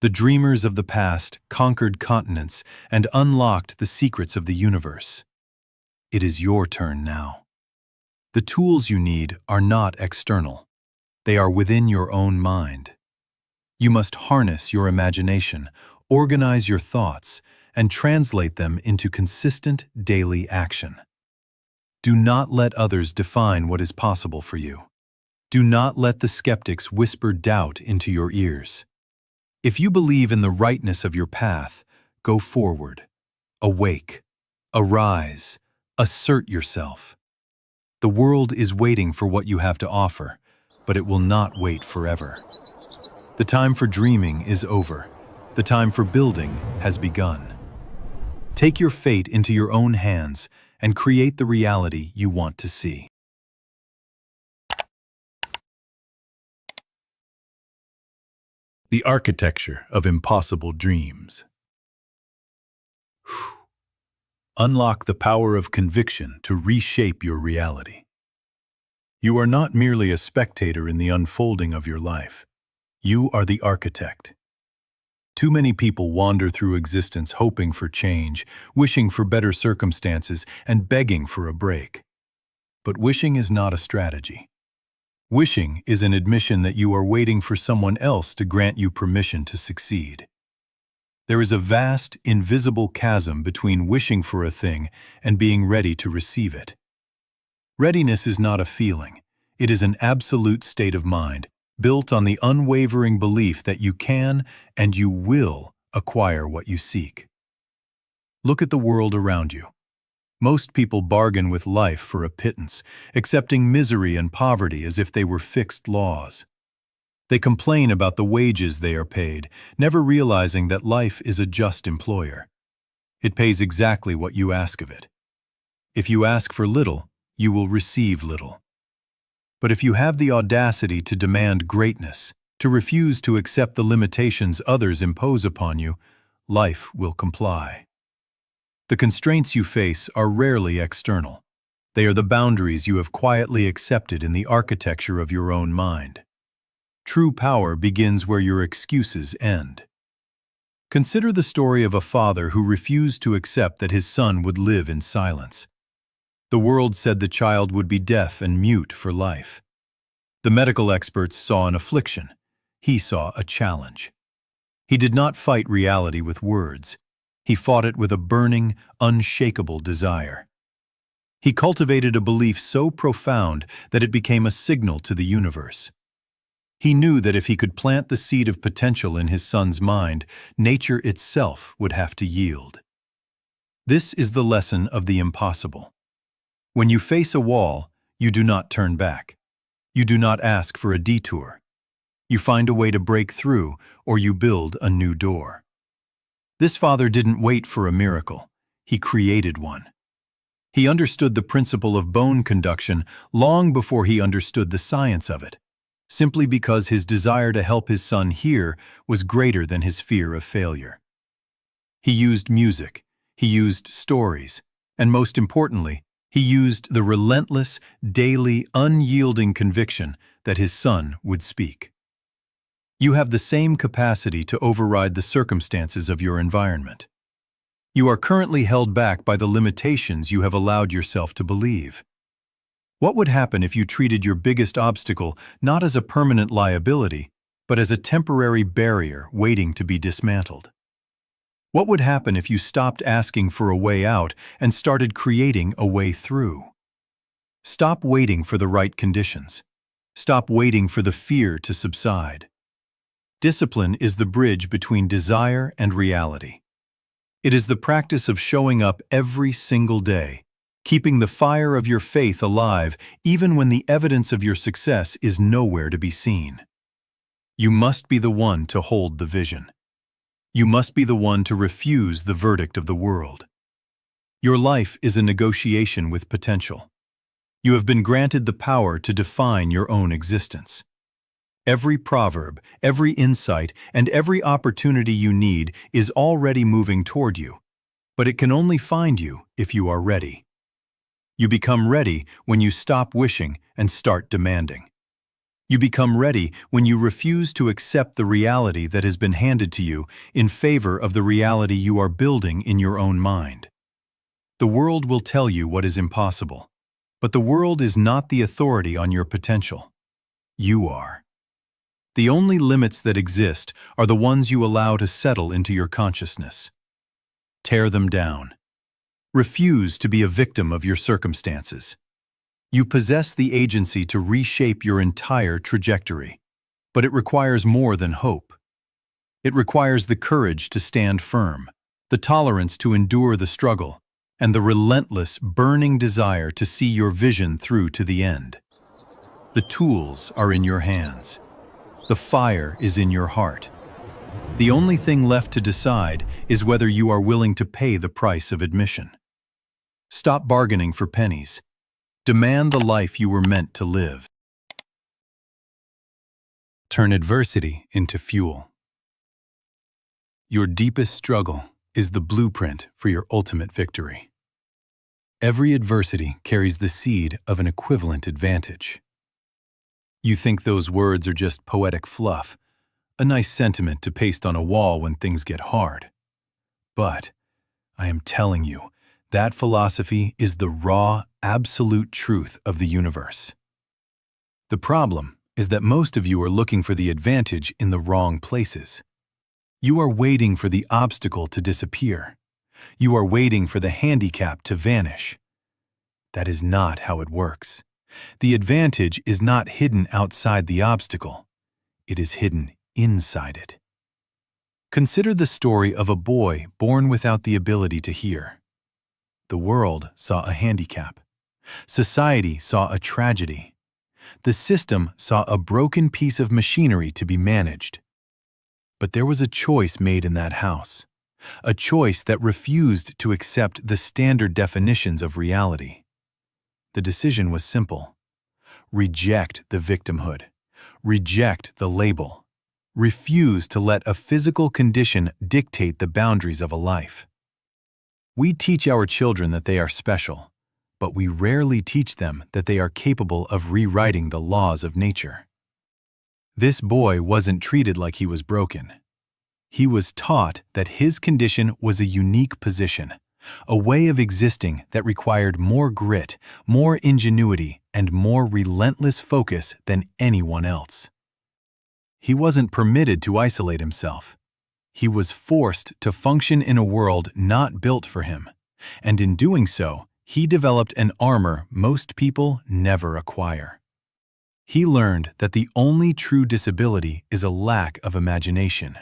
The dreamers of the past conquered continents and unlocked the secrets of the universe. It is your turn now. The tools you need are not external. They are within your own mind. You must harness your imagination, organize your thoughts, and translate them into consistent daily action. Do not let others define what is possible for you. Do not let the skeptics whisper doubt into your ears. If you believe in the rightness of your path, go forward. Awake. Arise. Assert yourself. The world is waiting for what you have to offer, but it will not wait forever. The time for dreaming is over. The time for building has begun. Take your fate into your own hands and create the reality you want to see. The architecture of impossible dreams. Unlock the power of conviction to reshape your reality. You are not merely a spectator in the unfolding of your life. You are the architect. Too many people wander through existence hoping for change, wishing for better circumstances, and begging for a break. But wishing is not a strategy. Wishing is an admission that you are waiting for someone else to grant you permission to succeed. There is a vast, invisible chasm between wishing for a thing and being ready to receive it. Readiness is not a feeling. It is an absolute state of mind, built on the unwavering belief that you can and you will acquire what you seek. Look at the world around you. Most people bargain with life for a pittance, accepting misery and poverty as if they were fixed laws. They complain about the wages they are paid, never realizing that life is a just employer. It pays exactly what you ask of it. If you ask for little, you will receive little. But if you have the audacity to demand greatness, to refuse to accept the limitations others impose upon you, life will comply. The constraints you face are rarely external. They are the boundaries you have quietly accepted in the architecture of your own mind. True power begins where your excuses end. Consider the story of a father who refused to accept that his son would live in silence. The world said the child would be deaf and mute for life. The medical experts saw an affliction. He saw a challenge. He did not fight reality with words. He fought it with a burning, unshakable desire. He cultivated a belief so profound that it became a signal to the universe. He knew that if he could plant the seed of potential in his son's mind, nature itself would have to yield. This is the lesson of the impossible. When you face a wall, you do not turn back. You do not ask for a detour. You find a way to break through, or you build a new door. This father didn't wait for a miracle. He created one. He understood the principle of bone conduction long before he understood the science of it, simply because his desire to help his son hear was greater than his fear of failure. He used music, he used stories, and most importantly, he used the relentless, daily, unyielding conviction that his son would speak. You have the same capacity to override the circumstances of your environment. You are currently held back by the limitations you have allowed yourself to believe. What would happen if you treated your biggest obstacle not as a permanent liability, but as a temporary barrier waiting to be dismantled? What would happen if you stopped asking for a way out and started creating a way through? Stop waiting for the right conditions. Stop waiting for the fear to subside. Discipline is the bridge between desire and reality. It is the practice of showing up every single day, keeping the fire of your faith alive even when the evidence of your success is nowhere to be seen. You must be the one to hold the vision. You must be the one to refuse the verdict of the world. Your life is a negotiation with potential. You have been granted the power to define your own existence. Every proverb, every insight, and every opportunity you need is already moving toward you, but it can only find you if you are ready. You become ready when you stop wishing and start demanding. You become ready when you refuse to accept the reality that has been handed to you in favor of the reality you are building in your own mind. The world will tell you what is impossible, but the world is not the authority on your potential. You are. The only limits that exist are the ones you allow to settle into your consciousness. Tear them down. Refuse to be a victim of your circumstances. You possess the agency to reshape your entire trajectory, but it requires more than hope. It requires the courage to stand firm, the tolerance to endure the struggle, and the relentless, burning desire to see your vision through to the end. The tools are in your hands. The fire is in your heart. The only thing left to decide is whether you are willing to pay the price of admission. Stop bargaining for pennies. Demand the life you were meant to live. Turn adversity into fuel. Your deepest struggle is the blueprint for your ultimate victory. Every adversity carries the seed of an equivalent advantage. You think those words are just poetic fluff, a nice sentiment to paste on a wall when things get hard. But I am telling you, that philosophy is the raw, absolute truth of the universe. The problem is that most of you are looking for the advantage in the wrong places. You are waiting for the obstacle to disappear. You are waiting for the handicap to vanish. That is not how it works. The advantage is not hidden outside the obstacle. It is hidden inside it. Consider the story of a boy born without the ability to hear. The world saw a handicap. Society saw a tragedy. The system saw a broken piece of machinery to be managed. But there was a choice made in that house, a choice that refused to accept the standard definitions of reality. The decision was simple. Reject the victimhood. Reject the label. Refuse to let a physical condition dictate the boundaries of a life. We teach our children that they are special, but we rarely teach them that they are capable of rewriting the laws of nature. This boy wasn't treated like he was broken. He was taught that his condition was a unique position, a way of existing that required more grit, more ingenuity, and more relentless focus than anyone else. He wasn't permitted to isolate himself. He was forced to function in a world not built for him, and in doing so, he developed an armor most people never acquire. He learned that the only true disability is a lack of imagination.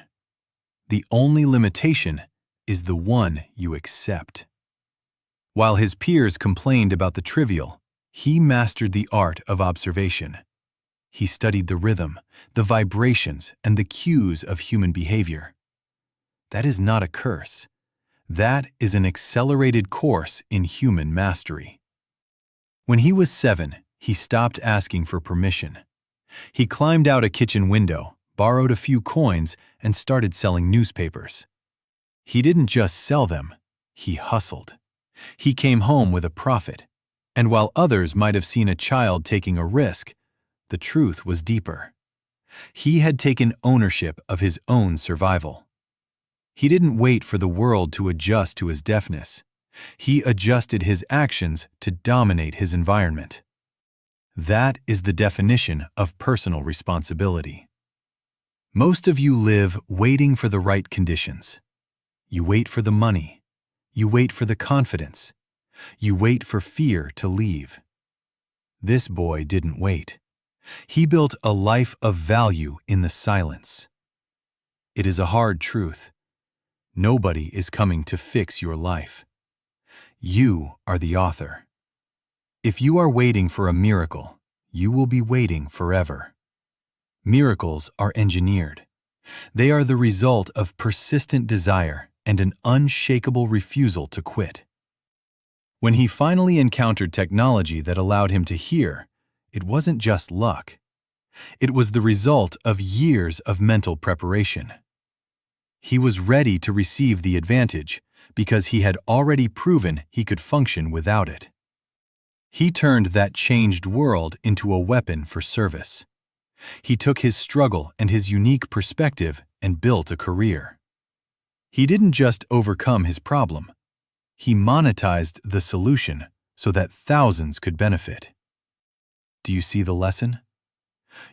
The only limitation is the one you accept. While his peers complained about the trivial, he mastered the art of observation. He studied the rhythm, the vibrations, and the cues of human behavior. That is not a curse. That is an accelerated course in human mastery. When he was 7, he stopped asking for permission. He climbed out a kitchen window, borrowed a few coins, and started selling newspapers. He didn't just sell them, he hustled. He came home with a profit, and while others might have seen a child taking a risk, the truth was deeper. He had taken ownership of his own survival. He didn't wait for the world to adjust to his deafness. He adjusted his actions to dominate his environment. That is the definition of personal responsibility. Most of you live waiting for the right conditions. You wait for the money. You wait for the confidence. You wait for fear to leave. This boy didn't wait. He built a life of value in the silence. It is a hard truth. Nobody is coming to fix your life. You are the author. If you are waiting for a miracle, you will be waiting forever. Miracles are engineered. They are the result of persistent desire and an unshakable refusal to quit. When he finally encountered technology that allowed him to hear, it wasn't just luck. It was the result of years of mental preparation. He was ready to receive the advantage because he had already proven he could function without it. He turned that changed world into a weapon for service. He took his struggle and his unique perspective and built a career. He didn't just overcome his problem. He monetized the solution so that thousands could benefit. Do you see the lesson?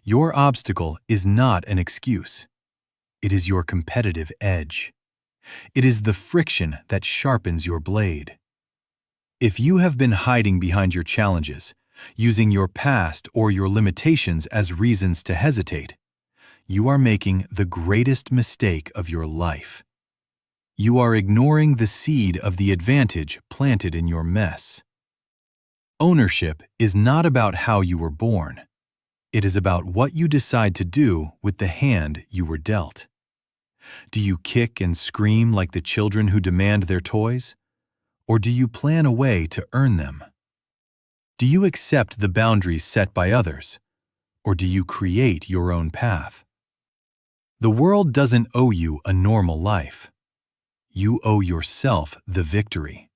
Your obstacle is not an excuse. It is your competitive edge. It is the friction that sharpens your blade. If you have been hiding behind your challenges, using your past or your limitations as reasons to hesitate, you are making the greatest mistake of your life. You are ignoring the seed of the advantage planted in your mess. Ownership is not about how you were born. It is about what you decide to do with the hand you were dealt. Do you kick and scream like the children who demand their toys? Or do you plan a way to earn them? Do you accept the boundaries set by others? Or do you create your own path? The world doesn't owe you a normal life. You owe yourself the victory.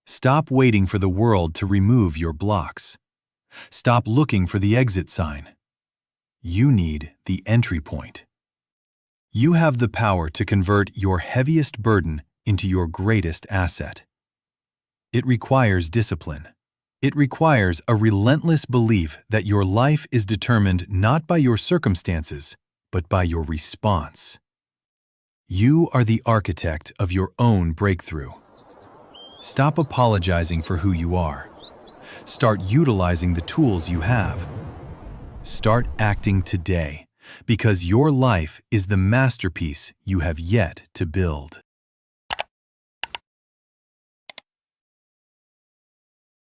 Stop waiting for the world to remove your blocks. Stop looking for the exit sign. You need the entry point. You have the power to convert your heaviest burden into your greatest asset. It requires discipline. It requires a relentless belief that your life is determined not by your circumstances, but by your response. You are the architect of your own breakthrough. Stop apologizing for who you are. Start utilizing the tools you have. Start acting today, because your life is the masterpiece you have yet to build.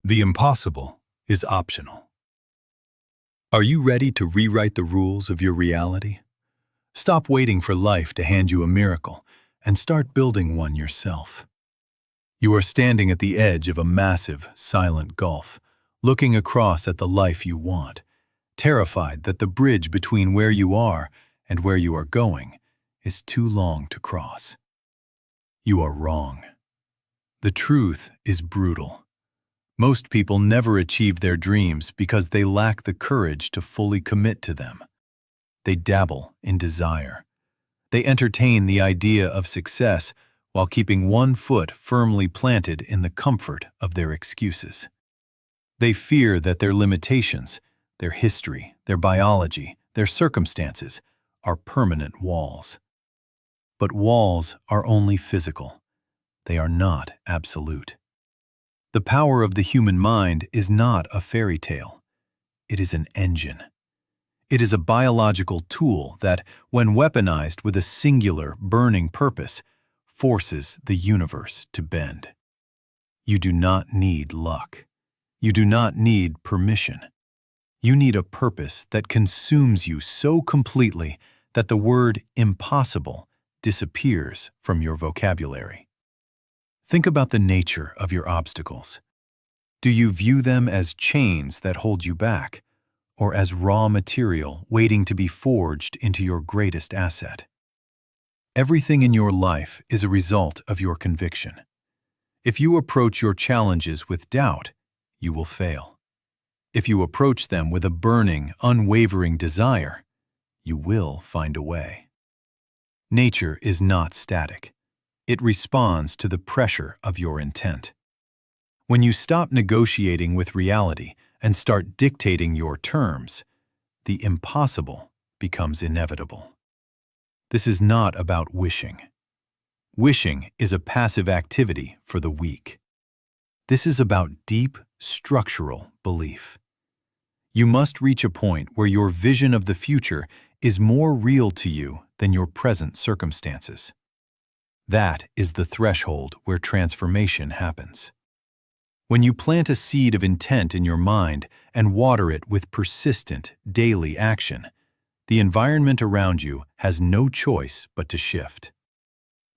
The impossible is optional. Are you ready to rewrite the rules of your reality? Stop waiting for life to hand you a miracle and start building one yourself. You are standing at the edge of a massive, silent gulf, looking across at the life you want, terrified that the bridge between where you are and where you are going is too long to cross. You are wrong. The truth is brutal. Most people never achieve their dreams because they lack the courage to fully commit to them. They dabble in desire. They entertain the idea of success while keeping one foot firmly planted in the comfort of their excuses. They fear that their limitations, their history, their biology, their circumstances are permanent walls. But walls are only physical. They are not absolute. The power of the human mind is not a fairy tale. It is an engine. It is a biological tool that, when weaponized with a singular, burning purpose, forces the universe to bend. You do not need luck. You do not need permission. You need a purpose that consumes you so completely that the word impossible disappears from your vocabulary. Think about the nature of your obstacles. Do you view them as chains that hold you back, or as raw material waiting to be forged into your greatest asset? Everything in your life is a result of your conviction. If you approach your challenges with doubt, you will fail. If you approach them with a burning, unwavering desire, you will find a way. Nature is not static. It responds to the pressure of your intent. When you stop negotiating with reality and start dictating your terms, the impossible becomes inevitable. This is not about wishing. Wishing is a passive activity for the weak. This is about deep, structural belief. You must reach a point where your vision of the future is more real to you than your present circumstances. That is the threshold where transformation happens. When you plant a seed of intent in your mind and water it with persistent, daily action, the environment around you has no choice but to shift.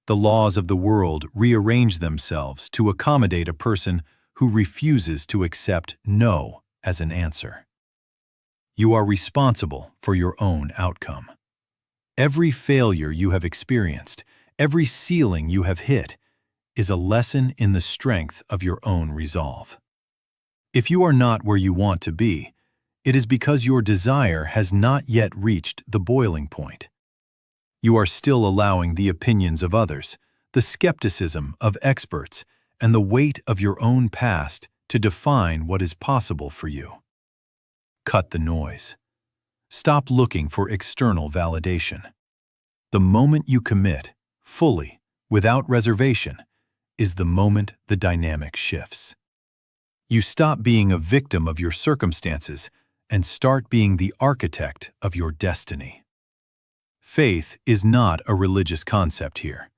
The laws of the world rearrange themselves to accommodate a person who refuses to accept no as an answer. You are responsible for your own outcome. Every failure you have experienced, every ceiling you have hit, is a lesson in the strength of your own resolve. If you are not where you want to be, it is because your desire has not yet reached the boiling point. You are still allowing the opinions of others, the skepticism of experts, and the weight of your own past to define what is possible for you. Cut the noise. Stop looking for external validation. The moment you commit, fully, without reservation, is the moment the dynamic shifts. You stop being a victim of your circumstances and start being the architect of your destiny. Faith is not a religious concept here.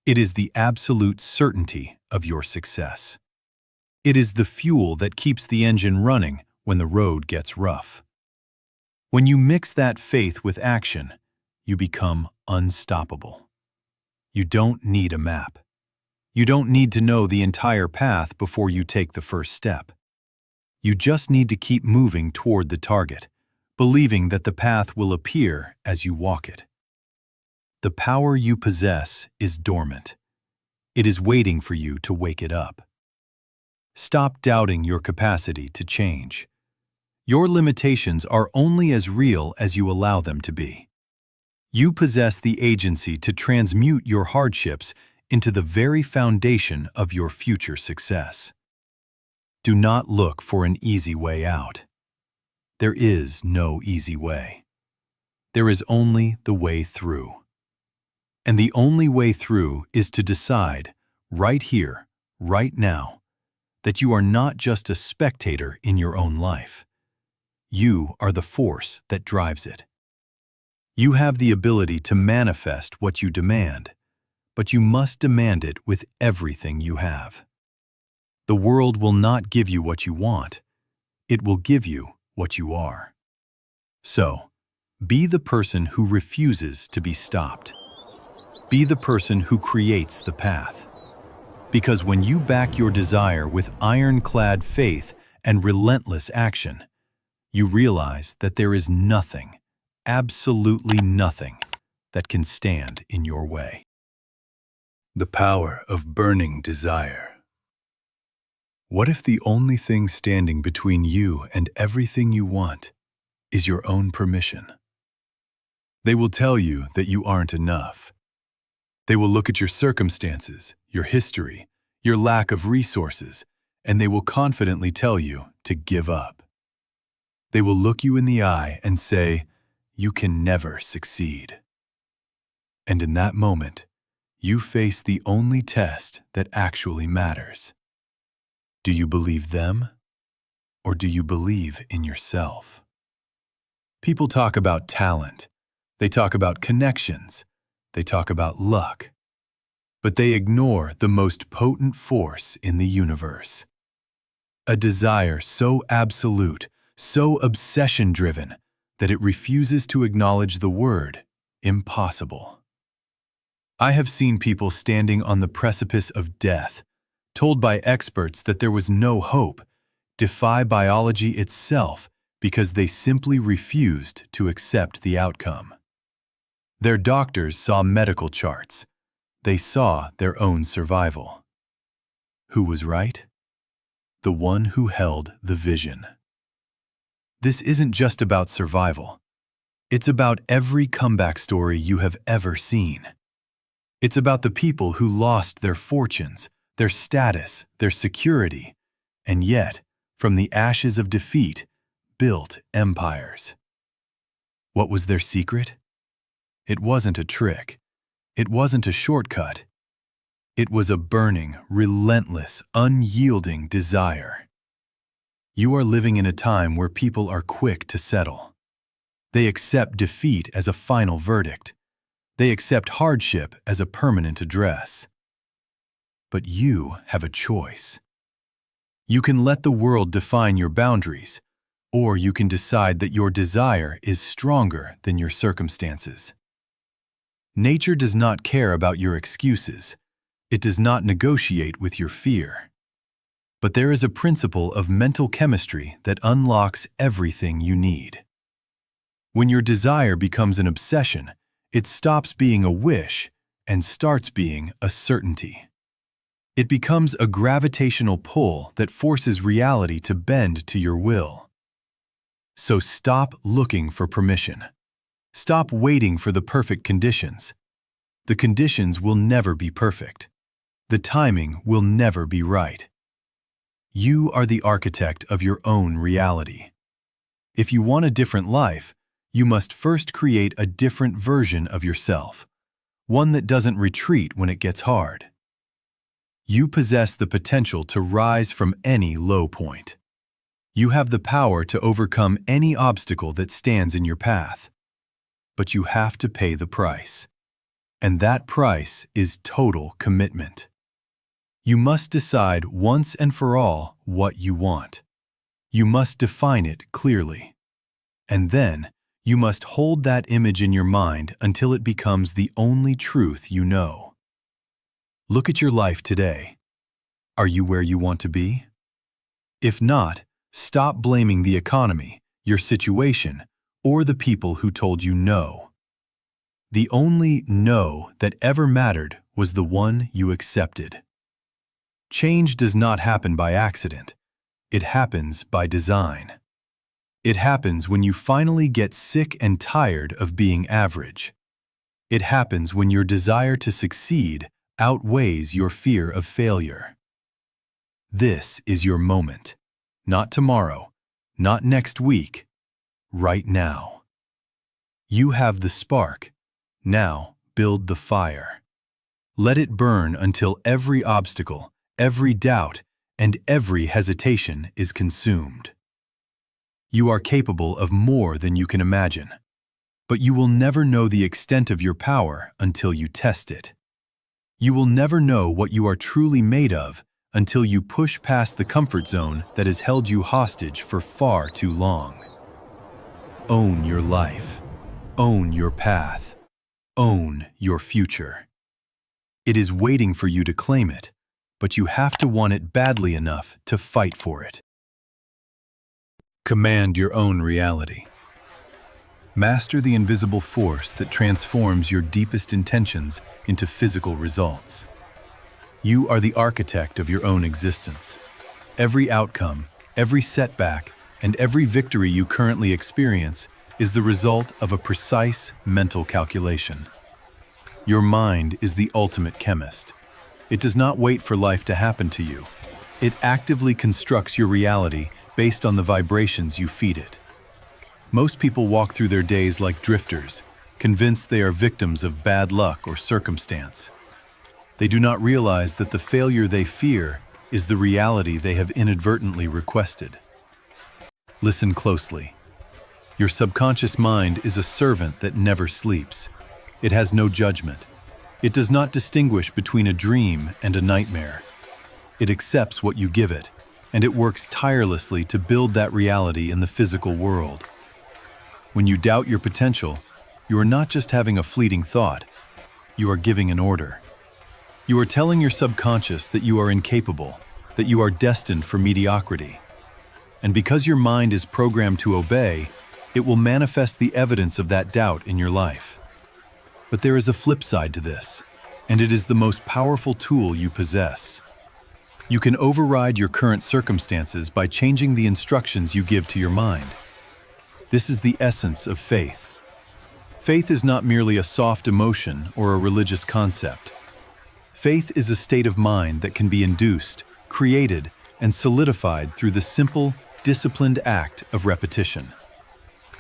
It is the absolute certainty of your success. It is the fuel that keeps the engine running when the road gets rough. When you mix that faith with action, you become unstoppable. You don't need a map. You don't need to know the entire path before you take the first step. You just need to keep moving toward the target, believing that the path will appear as you walk it. The power you possess is dormant. It is waiting for you to wake it up. Stop doubting your capacity to change. Your limitations are only as real as you allow them to be. You possess the agency to transmute your hardships into the very foundation of your future success. Do not look for an easy way out. There is no easy way. There is only the way through. And the only way through is to decide, right here, right now, that you are not just a spectator in your own life. You are the force that drives it. You have the ability to manifest what you demand, but you must demand it with everything you have. The world will not give you what you want. It will give you what you are. So, be the person who refuses to be stopped. Be the person who creates the path. Because when you back your desire with ironclad faith and relentless action, you realize that there is nothing, absolutely nothing, that can stand in your way. The power of burning desire. What if the only thing standing between you and everything you want is your own permission? They will tell you that you aren't enough. They will look at your circumstances, your history, your lack of resources, and they will confidently tell you to give up. They will look you in the eye and say, "You can never succeed." And in that moment, you face the only test that actually matters. Do you believe them, or do you believe in yourself? People talk about talent. They talk about connections. They talk about luck. But they ignore the most potent force in the universe. A desire so absolute, so obsession-driven, that it refuses to acknowledge the word impossible. I have seen people standing on the precipice of death, told by experts that there was no hope, defy biology itself because they simply refused to accept the outcome. Their doctors saw medical charts. They saw their own survival. Who was right? The one who held the vision. This isn't just about survival. It's about every comeback story you have ever seen. It's about the people who lost their fortunes, their status, their security, and yet, from the ashes of defeat, built empires. What was their secret? It wasn't a trick. It wasn't a shortcut. It was a burning, relentless, unyielding desire. You are living in a time where people are quick to settle. They accept defeat as a final verdict. They accept hardship as a permanent address. But you have a choice. You can let the world define your boundaries, or you can decide that your desire is stronger than your circumstances. Nature does not care about your excuses. It does not negotiate with your fear. But there is a principle of mental chemistry that unlocks everything you need. When your desire becomes an obsession, it stops being a wish and starts being a certainty. It becomes a gravitational pull that forces reality to bend to your will. So stop looking for permission. Stop waiting for the perfect conditions. The conditions will never be perfect. The timing will never be right. You are the architect of your own reality. If you want a different life, you must first create a different version of yourself, one that doesn't retreat when it gets hard. You possess the potential to rise from any low point. You have the power to overcome any obstacle that stands in your path. But you have to pay the price. And that price is total commitment. You must decide once and for all what you want. You must define it clearly. And then, you must hold that image in your mind until it becomes the only truth you know. Look at your life today. Are you where you want to be? If not, stop blaming the economy, your situation, or the people who told you no. The only no that ever mattered was the one you accepted. Change does not happen by accident. It happens by design. It happens when you finally get sick and tired of being average. It happens when your desire to succeed outweighs your fear of failure. This is your moment. Not tomorrow, not next week, right now. You have the spark. Now build the fire. Let it burn until every obstacle, every doubt, and every hesitation is consumed. You are capable of more than you can imagine, but you will never know the extent of your power until you test it. You will never know what you are truly made of until you push past the comfort zone that has held you hostage for far too long. Own your life. Own your path. Own your future. It is waiting for you to claim it, but you have to want it badly enough to fight for it. Command your own reality. Master the invisible force that transforms your deepest intentions into physical results. You are the architect of your own existence. Every outcome, every setback, and every victory you currently experience is the result of a precise mental calculation. Your mind is the ultimate chemist. It does not wait for life to happen to you. It actively constructs your reality based on the vibrations you feed it. Most people walk through their days like drifters, convinced they are victims of bad luck or circumstance. They do not realize that the failure they fear is the reality they have inadvertently requested. Listen closely. Your subconscious mind is a servant that never sleeps. It has no judgment. It does not distinguish between a dream and a nightmare. It accepts what you give it, and it works tirelessly to build that reality in the physical world. When you doubt your potential, you are not just having a fleeting thought, you are giving an order. You are telling your subconscious that you are incapable, that you are destined for mediocrity. And because your mind is programmed to obey, it will manifest the evidence of that doubt in your life. But there is a flip side to this, and it is the most powerful tool you possess. You can override your current circumstances by changing the instructions you give to your mind. This is the essence of faith. Faith is not merely a soft emotion or a religious concept. Faith is a state of mind that can be induced, created, and solidified through the simple, disciplined act of repetition.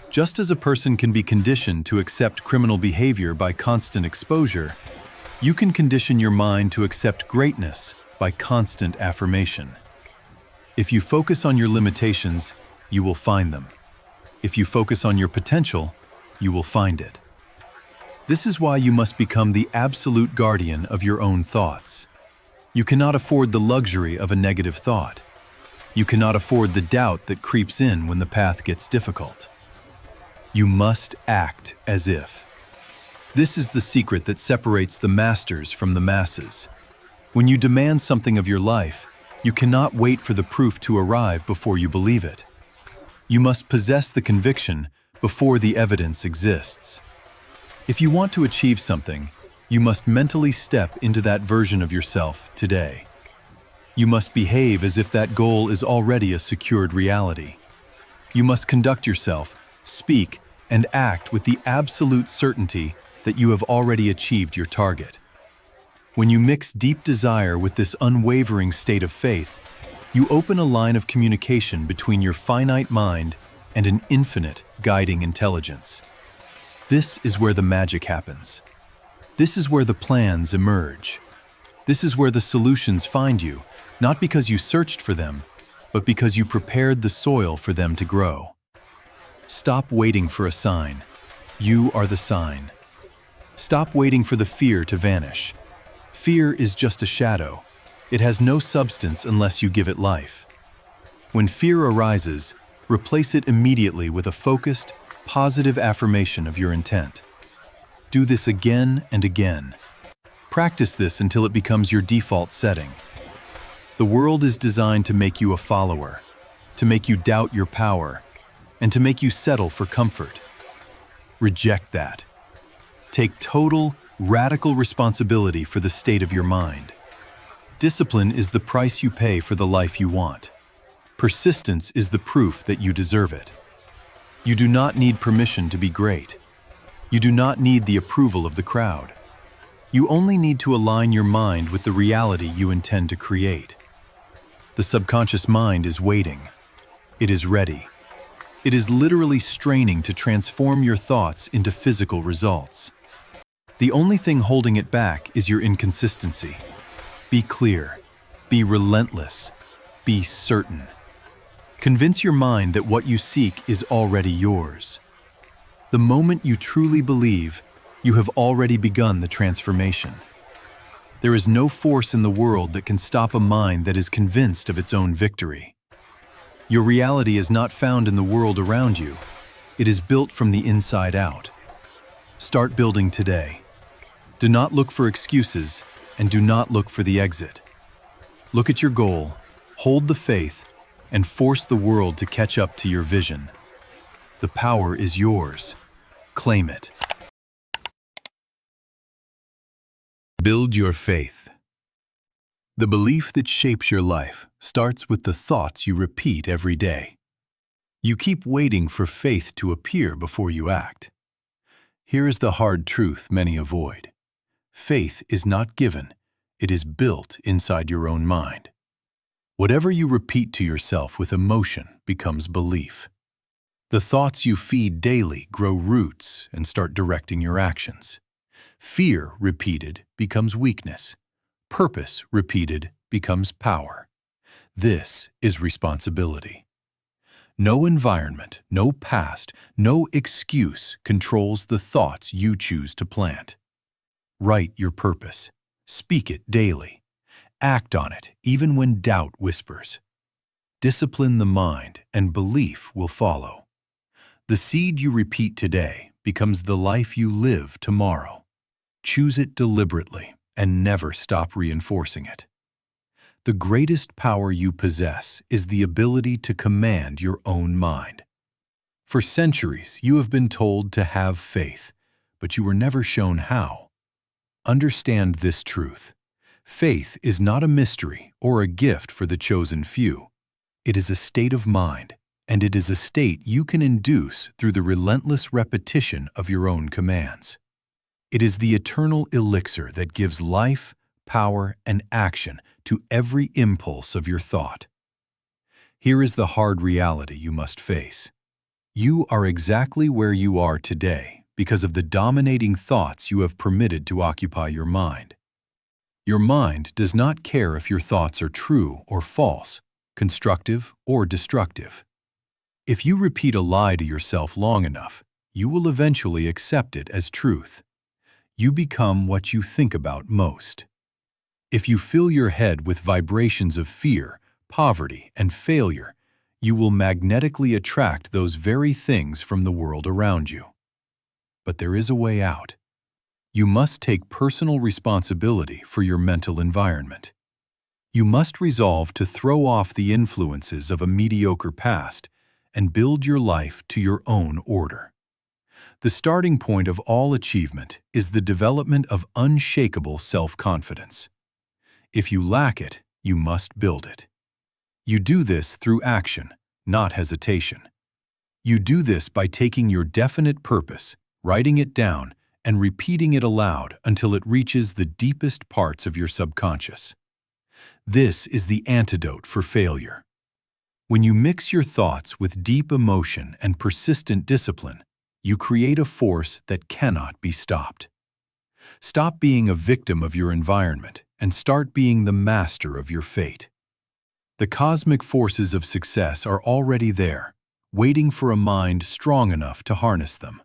Just as a person can be conditioned to accept criminal behavior by constant exposure, you can condition your mind to accept greatness by constant affirmation. If you focus on your limitations, you will find them. If you focus on your potential, you will find it. This is why you must become the absolute guardian of your own thoughts. You cannot afford the luxury of a negative thought. You cannot afford the doubt that creeps in when the path gets difficult. You must act as if. This is the secret that separates the masters from the masses. When you demand something of your life, You cannot wait for the proof to arrive before you believe it. You must possess the conviction before the evidence exists. If you want to achieve something, you must mentally step into that version of yourself today. You must behave as if that goal is already a secured reality. You must conduct yourself, speak, and act with the absolute certainty that you have already achieved your target. When you mix deep desire with this unwavering state of faith, you open a line of communication between your finite mind and an infinite guiding intelligence. This is where the magic happens. This is where the plans emerge. This is where the solutions find you, not because you searched for them, but because you prepared the soil for them to grow. Stop waiting for a sign. You are the sign. Stop waiting for the fear to vanish. Fear is just a shadow. It has no substance unless you give it life. When fear arises, replace it immediately with a focused, positive affirmation of your intent. Do this again and again. Practice this until it becomes your default setting. The world is designed to make you a follower, to make you doubt your power, and to make you settle for comfort. Reject that. Take total, radical responsibility for the state of your mind. Discipline is the price you pay for the life you want. Persistence is the proof that you deserve it. You do not need permission to be great. You do not need the approval of the crowd. You only need to align your mind with the reality you intend to create. The subconscious mind is waiting. It is ready. It is literally straining to transform your thoughts into physical results. The only thing holding it back is your inconsistency. Be clear. Be relentless. Be certain. Convince your mind that what you seek is already yours. The moment you truly believe, you have already begun the transformation. There is no force in the world that can stop a mind that is convinced of its own victory. Your reality is not found in the world around you. It is built from the inside out. Start building today. Do not look for excuses, and do not look for the exit. Look at your goal, hold the faith, and force the world to catch up to your vision. The power is yours. Claim it. Build your faith. The belief that shapes your life starts with the thoughts you repeat every day. You keep waiting for faith to appear before you act. Here is the hard truth many avoid. Faith is not given, it is built inside your own mind. Whatever you repeat to yourself with emotion becomes belief. The thoughts you feed daily grow roots and start directing your actions. Fear repeated becomes weakness. Purpose repeated becomes power. This is responsibility. No environment, no past, no excuse controls the thoughts you choose to plant. Write your purpose. Speak it daily. Act on it even when doubt whispers. Discipline the mind and belief will follow. The seed you repeat today becomes the life you live tomorrow. Choose it deliberately and never stop reinforcing it. The greatest power you possess is the ability to command your own mind. For centuries, you have been told to have faith, but you were never shown how. Understand this truth. Faith is not a mystery or a gift for the chosen few. It is a state of mind, and it is a state you can induce through the relentless repetition of your own commands. It is the eternal elixir that gives life, power, and action to every impulse of your thought. Here is the hard reality you must face. You are exactly where you are today because of the dominating thoughts you have permitted to occupy your mind. Your mind does not care if your thoughts are true or false, constructive or destructive. If you repeat a lie to yourself long enough, you will eventually accept it as truth. You become what you think about most. If you fill your head with vibrations of fear, poverty, and failure, you will magnetically attract those very things from the world around you. But there is a way out. You must take personal responsibility for your mental environment. You must resolve to throw off the influences of a mediocre past and build your life to your own order. The starting point of all achievement is the development of unshakable self-confidence. If you lack it, you must build it. You do this through action, not hesitation. You do this by taking your definite purpose, writing it down, and repeating it aloud until it reaches the deepest parts of your subconscious. This is the antidote for failure. When you mix your thoughts with deep emotion and persistent discipline, you create a force that cannot be stopped. Stop being a victim of your environment and start being the master of your fate. The cosmic forces of success are already there, waiting for a mind strong enough to harness them.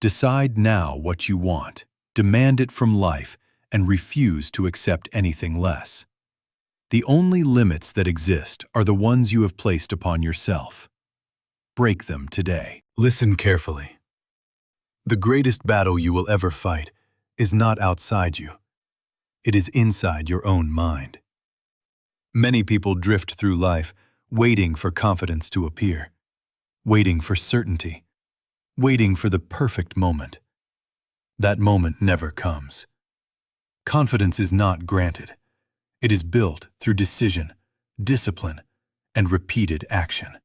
Decide now what you want, demand it from life, and refuse to accept anything less. The only limits that exist are the ones you have placed upon yourself. Break them today. Listen carefully. The greatest battle you will ever fight is not outside you. It is inside your own mind. Many people drift through life waiting for confidence to appear, waiting for certainty, waiting for the perfect moment. That moment never comes. Confidence is not granted. It is built through decision, discipline, and repeated action.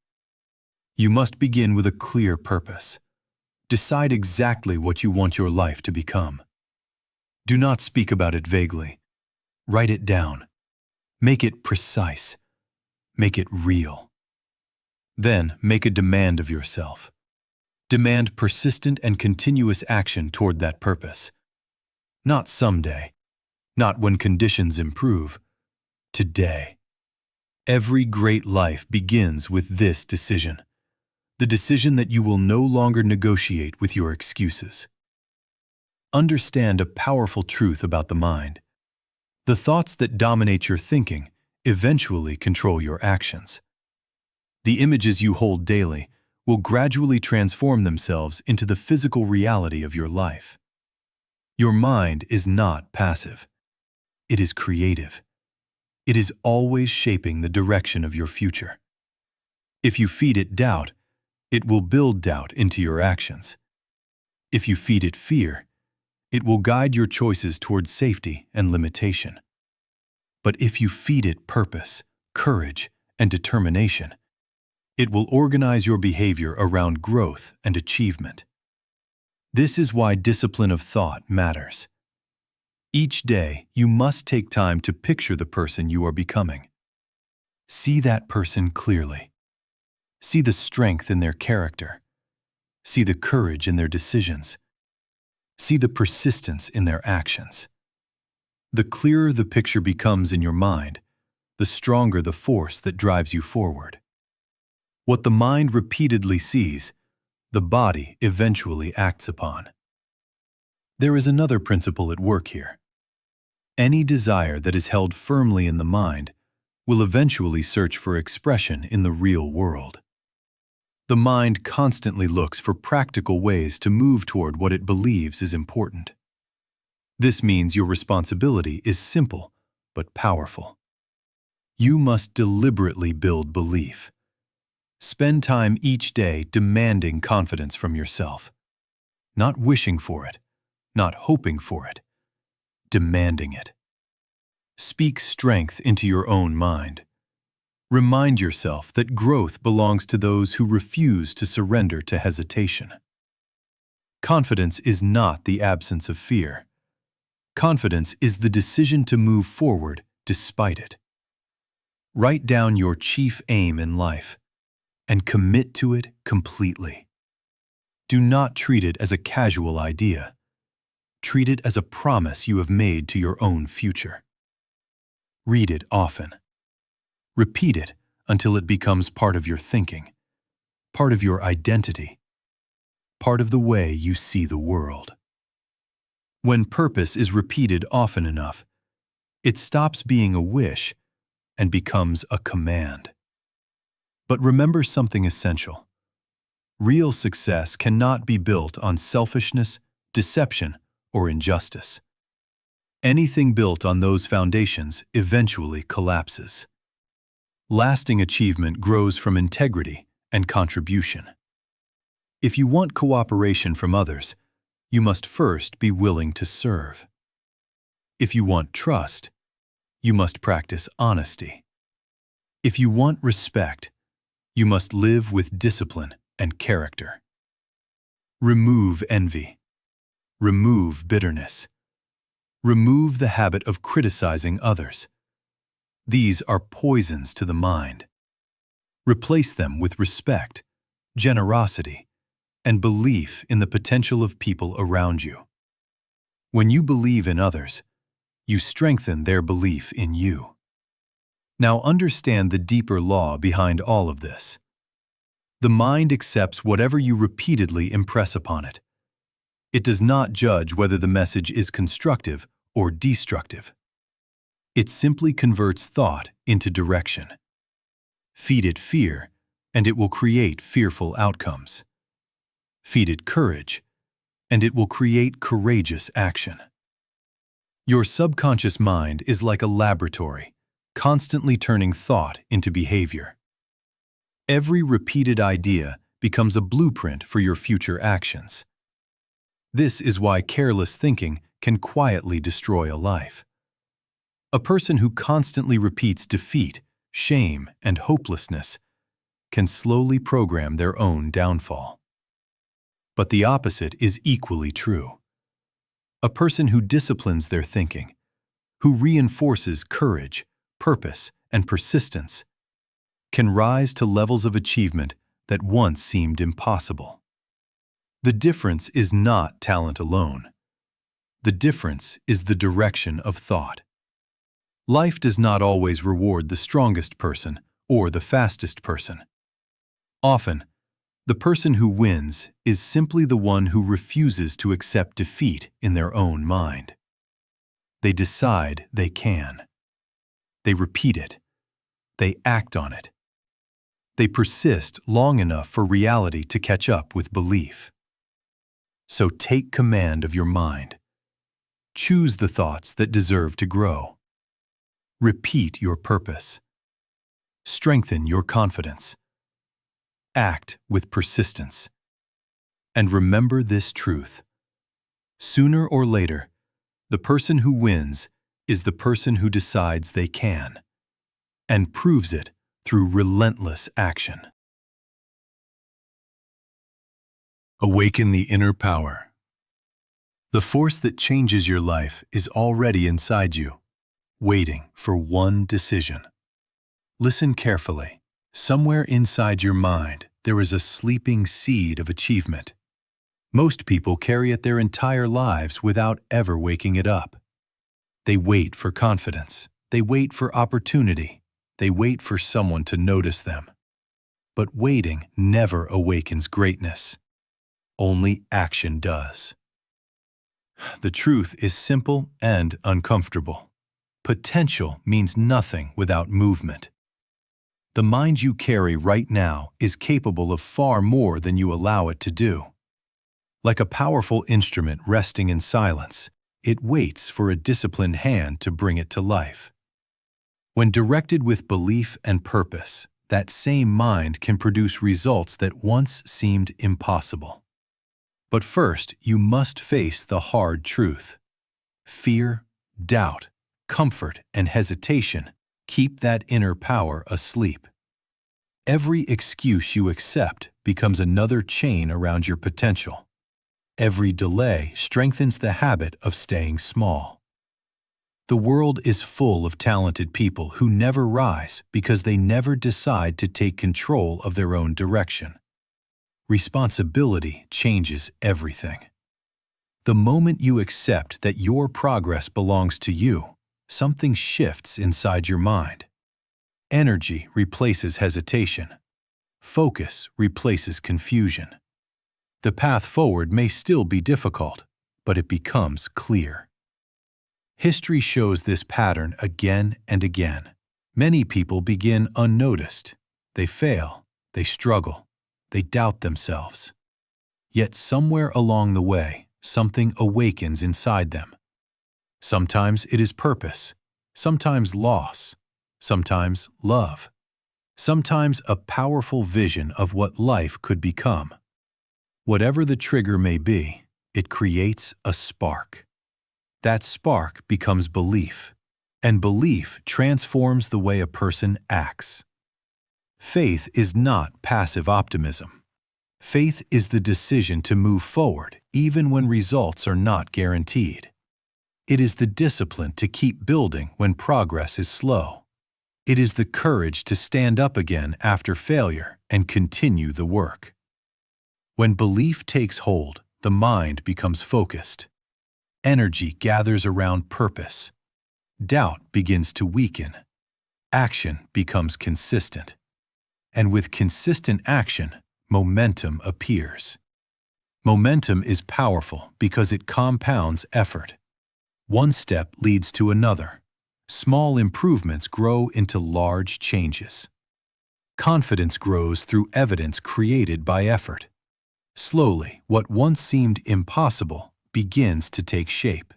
You must begin with a clear purpose. Decide exactly what you want your life to become. Do not speak about it vaguely. Write it down. Make it precise. Make it real. Then make a demand of yourself. Demand persistent and continuous action toward that purpose. Not someday. Not when conditions improve. Today. Every great life begins with this decision. The decision that you will no longer negotiate with your excuses. Understand a powerful truth about the mind. The thoughts that dominate your thinking eventually control your actions. The images you hold daily will gradually transform themselves into the physical reality of your life. Your mind is not passive. It is creative. It is always shaping the direction of your future. If you feed it doubt, it will build doubt into your actions. If you feed it fear, it will guide your choices towards safety and limitation. But if you feed it purpose, courage, and determination, it will organize your behavior around growth and achievement. This is why discipline of thought matters. Each day, you must take time to picture the person you are becoming. See that person clearly. See the strength in their character. See the courage in their decisions. See the persistence in their actions. The clearer the picture becomes in your mind, the stronger the force that drives you forward. What the mind repeatedly sees, the body eventually acts upon. There is another principle at work here. Any desire that is held firmly in the mind will eventually search for expression in the real world. The mind constantly looks for practical ways to move toward what it believes is important. This means your responsibility is simple but powerful. You must deliberately build belief. Spend time each day demanding confidence from yourself. Not wishing for it, not hoping for it, demanding it. Speak strength into your own mind. Remind yourself that growth belongs to those who refuse to surrender to hesitation. Confidence is not the absence of fear. Confidence is the decision to move forward despite it. Write down your chief aim in life and commit to it completely. Do not treat it as a casual idea. Treat it as a promise you have made to your own future. Read it often. Repeat it until it becomes part of your thinking, part of your identity, part of the way you see the world. When purpose is repeated often enough, it stops being a wish and becomes a command. But remember something essential. Real success cannot be built on selfishness, deception, or injustice. Anything built on those foundations eventually collapses. Lasting achievement grows from integrity and contribution. If you want cooperation from others, you must first be willing to serve. If you want trust, you must practice honesty. If you want respect, you must live with discipline and character. Remove envy. Remove bitterness. Remove the habit of criticizing others. These are poisons to the mind. Replace them with respect, generosity, and belief in the potential of people around you. When you believe in others, you strengthen their belief in you. Now understand the deeper law behind all of this. The mind accepts whatever you repeatedly impress upon it. It does not judge whether the message is constructive or destructive. It simply converts thought into direction. Feed it fear, and it will create fearful outcomes. Feed it courage, and it will create courageous action. Your subconscious mind is like a laboratory, constantly turning thought into behavior. Every repeated idea becomes a blueprint for your future actions. This is why careless thinking can quietly destroy a life. A person who constantly repeats defeat, shame, and hopelessness can slowly program their own downfall. But the opposite is equally true. A person who disciplines their thinking, who reinforces courage, purpose, and persistence, can rise to levels of achievement that once seemed impossible. The difference is not talent alone. The difference is the direction of thought. Life does not always reward the strongest person or the fastest person. Often, the person who wins is simply the one who refuses to accept defeat in their own mind. They decide they can. They repeat it. They act on it. They persist long enough for reality to catch up with belief. So take command of your mind. Choose the thoughts that deserve to grow. Repeat your purpose. Strengthen your confidence. Act with persistence. And remember this truth. Sooner or later, the person who wins is the person who decides they can, and proves it through relentless action. Awaken the inner power. The force that changes your life is already inside you, waiting for one decision. Listen carefully. Somewhere inside your mind, there is a sleeping seed of achievement. Most people carry it their entire lives without ever waking it up. They wait for confidence. They wait for opportunity. They wait for someone to notice them. But waiting never awakens greatness. Only action does. The truth is simple and uncomfortable. Potential means nothing without movement. The mind you carry right now is capable of far more than you allow it to do. Like a powerful instrument resting in silence, it waits for a disciplined hand to bring it to life. When directed with belief and purpose, that same mind can produce results that once seemed impossible. But first, you must face the hard truth. Fear, doubt, comfort, and hesitation keep that inner power asleep. Every excuse you accept becomes another chain around your potential. Every delay strengthens the habit of staying small. The world is full of talented people who never rise because they never decide to take control of their own direction. Responsibility changes everything. The moment you accept that your progress belongs to you, something shifts inside your mind. Energy replaces hesitation. Focus replaces confusion. The path forward may still be difficult, but it becomes clear. History shows this pattern again and again. Many people begin unnoticed. They fail, they struggle, they doubt themselves. Yet somewhere along the way, something awakens inside them. Sometimes it is purpose, sometimes loss, sometimes love, sometimes a powerful vision of what life could become. Whatever the trigger may be, it creates a spark. That spark becomes belief, and belief transforms the way a person acts. Faith is not passive optimism. Faith is the decision to move forward even when results are not guaranteed. It is the discipline to keep building when progress is slow. It is the courage to stand up again after failure and continue the work. When belief takes hold, the mind becomes focused. Energy gathers around purpose. Doubt begins to weaken. Action becomes consistent. And with consistent action, momentum appears. Momentum is powerful because it compounds effort. One step leads to another. Small improvements grow into large changes. Confidence grows through evidence created by effort. Slowly, what once seemed impossible begins to take shape.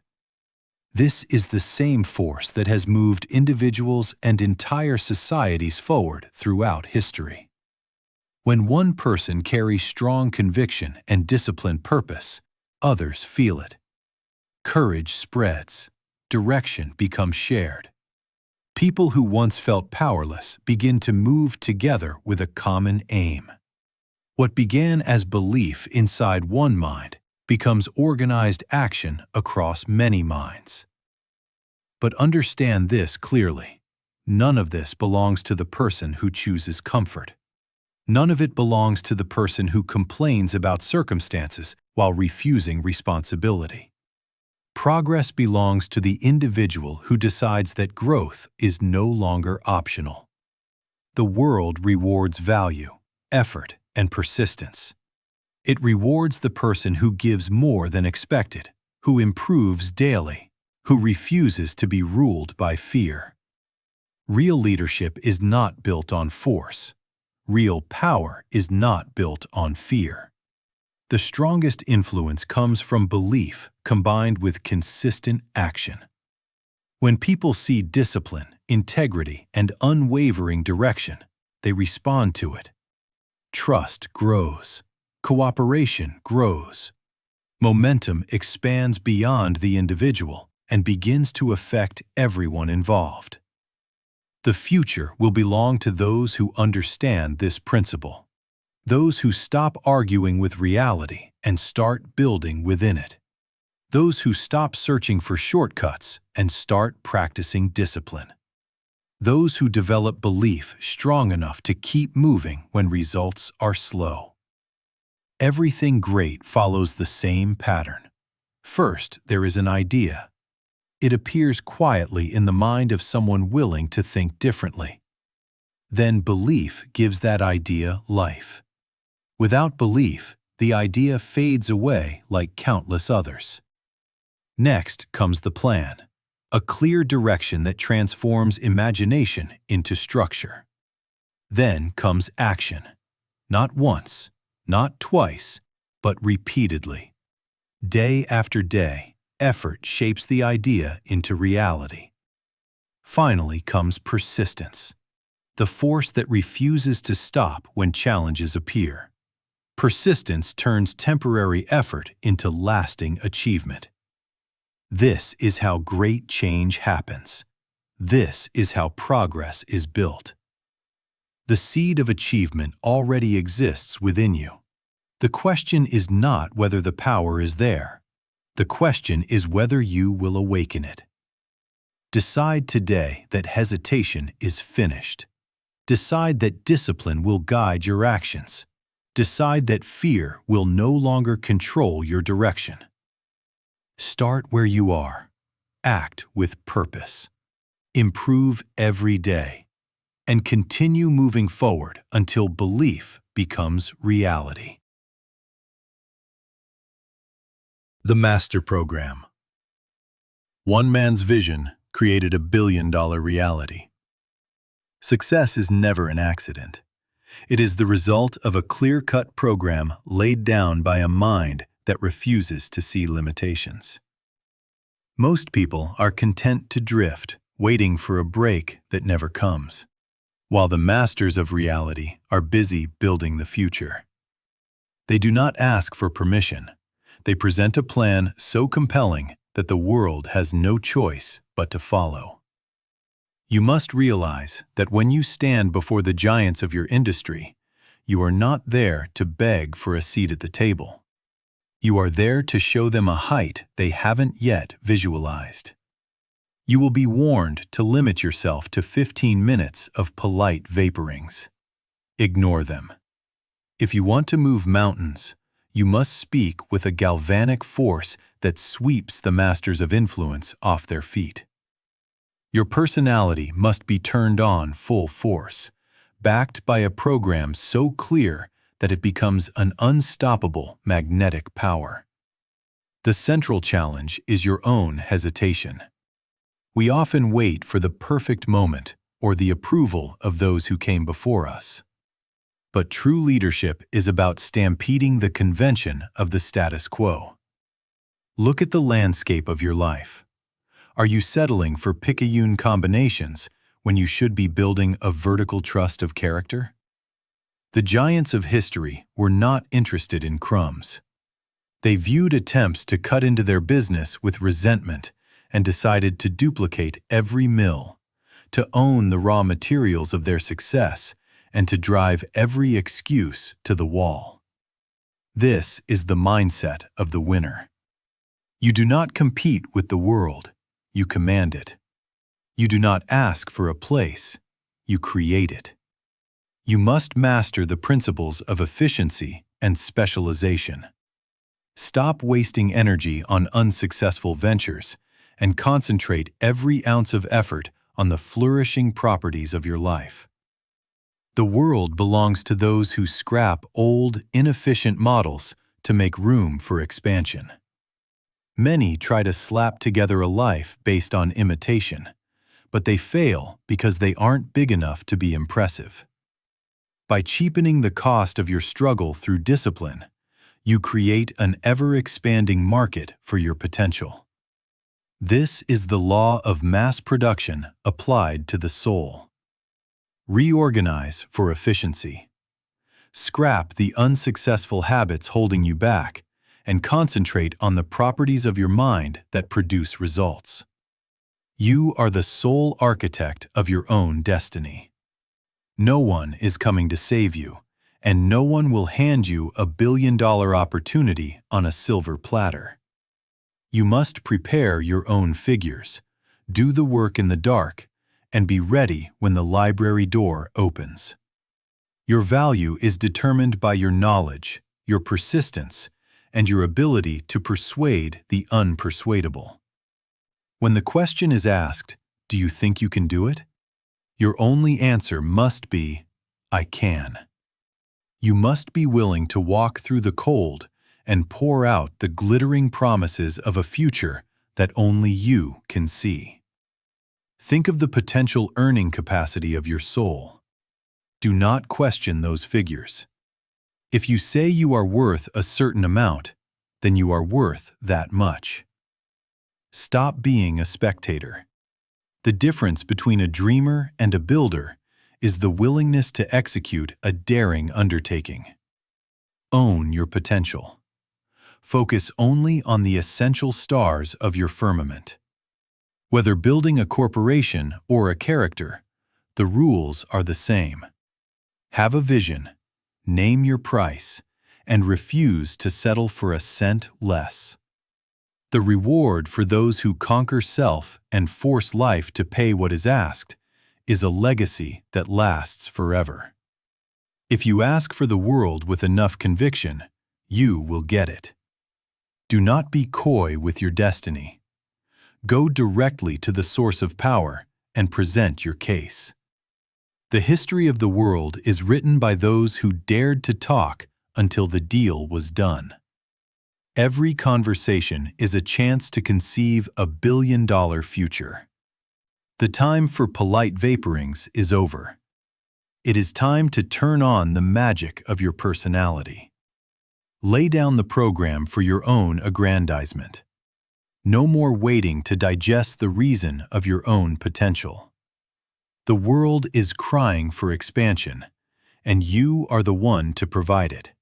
This is the same force that has moved individuals and entire societies forward throughout history. When one person carries strong conviction and disciplined purpose, others feel it. Courage spreads. Direction becomes shared. People who once felt powerless begin to move together with a common aim. What began as belief inside one mind becomes organized action across many minds. But understand this clearly. None of this belongs to the person who chooses comfort. None of it belongs to the person who complains about circumstances while refusing responsibility. Progress belongs to the individual who decides that growth is no longer optional. The world rewards value, effort, and persistence. It rewards the person who gives more than expected, who improves daily, who refuses to be ruled by fear. Real leadership is not built on force. Real power is not built on fear. The strongest influence comes from belief combined with consistent action. When people see discipline, integrity, and unwavering direction, they respond to it. Trust grows. Cooperation grows. Momentum expands beyond the individual and begins to affect everyone involved. The future will belong to those who understand this principle. Those who stop arguing with reality and start building within it. Those who stop searching for shortcuts and start practicing discipline. Those who develop belief strong enough to keep moving when results are slow. Everything great follows the same pattern. First, there is an idea. It appears quietly in the mind of someone willing to think differently. Then belief gives that idea life. Without belief, the idea fades away like countless others. Next comes the plan, a clear direction that transforms imagination into structure. Then comes action, not once, not twice, but repeatedly. Day after day, effort shapes the idea into reality. Finally comes persistence, the force that refuses to stop when challenges appear. Persistence turns temporary effort into lasting achievement. This is how great change happens. This is how progress is built. The seed of achievement already exists within you. The question is not whether the power is there. The question is whether you will awaken it. Decide today that hesitation is finished. Decide that discipline will guide your actions. Decide that fear will no longer control your direction. Start where you are. Act with purpose. Improve every day. And continue moving forward until belief becomes reality. The Master Program. One man's vision created a billion-dollar reality. Success is never an accident. It is the result of a clear-cut program laid down by a mind that refuses to see limitations. Most people are content to drift, waiting for a break that never comes, while the masters of reality are busy building the future. They do not ask for permission. They present a plan so compelling that the world has no choice but to follow. You must realize that when you stand before the giants of your industry, you are not there to beg for a seat at the table. You are there to show them a height they haven't yet visualized. You will be warned to limit yourself to 15 minutes of polite vaporings. Ignore them. If you want to move mountains, you must speak with a galvanic force that sweeps the masters of influence off their feet. Your personality must be turned on full force, backed by a program so clear that it becomes an unstoppable magnetic power. The central challenge is your own hesitation. We often wait for the perfect moment or the approval of those who came before us. But true leadership is about stampeding the convention of the status quo. Look at the landscape of your life. Are you settling for picayune combinations when you should be building a vertical trust of character? The giants of history were not interested in crumbs. They viewed attempts to cut into their business with resentment and decided to duplicate every mill, to own the raw materials of their success, and to drive every excuse to the wall. This is the mindset of the winner. You do not compete with the world, you command it. You do not ask for a place, you create it. You must master the principles of efficiency and specialization. Stop wasting energy on unsuccessful ventures and concentrate every ounce of effort on the flourishing properties of your life. The world belongs to those who scrap old, inefficient models to make room for expansion. Many try to slap together a life based on imitation, but they fail because they aren't big enough to be impressive. By cheapening the cost of your struggle through discipline, you create an ever-expanding market for your potential. This is the law of mass production applied to the soul. Reorganize for efficiency. Scrap the unsuccessful habits holding you back and concentrate on the properties of your mind that produce results. You are the sole architect of your own destiny. No one is coming to save you, and no one will hand you a billion-dollar opportunity on a silver platter. You must prepare your own figures, do the work in the dark, and be ready when the library door opens. Your value is determined by your knowledge, your persistence, and your ability to persuade the unpersuadable. When the question is asked, "Do you think you can do it?" your only answer must be, "I can." You must be willing to walk through the cold and pour out the glittering promises of a future that only you can see. Think of the potential earning capacity of your soul. Do not question those figures. If you say you are worth a certain amount, then you are worth that much. Stop being a spectator. The difference between a dreamer and a builder is the willingness to execute a daring undertaking. Own your potential. Focus only on the essential stars of your firmament. Whether building a corporation or a character, the rules are the same. Have a vision, name your price, and refuse to settle for a cent less. The reward for those who conquer self and force life to pay what is asked is a legacy that lasts forever. If you ask for the world with enough conviction, you will get it. Do not be coy with your destiny. Go directly to the source of power and present your case. The history of the world is written by those who dared to talk until the deal was done. Every conversation is a chance to conceive a billion-dollar future. The time for polite vaporings is over. It is time to turn on the magic of your personality. Lay down the program for your own aggrandizement. No more waiting to digest the reason of your own potential. The world is crying for expansion, and you are the one to provide it.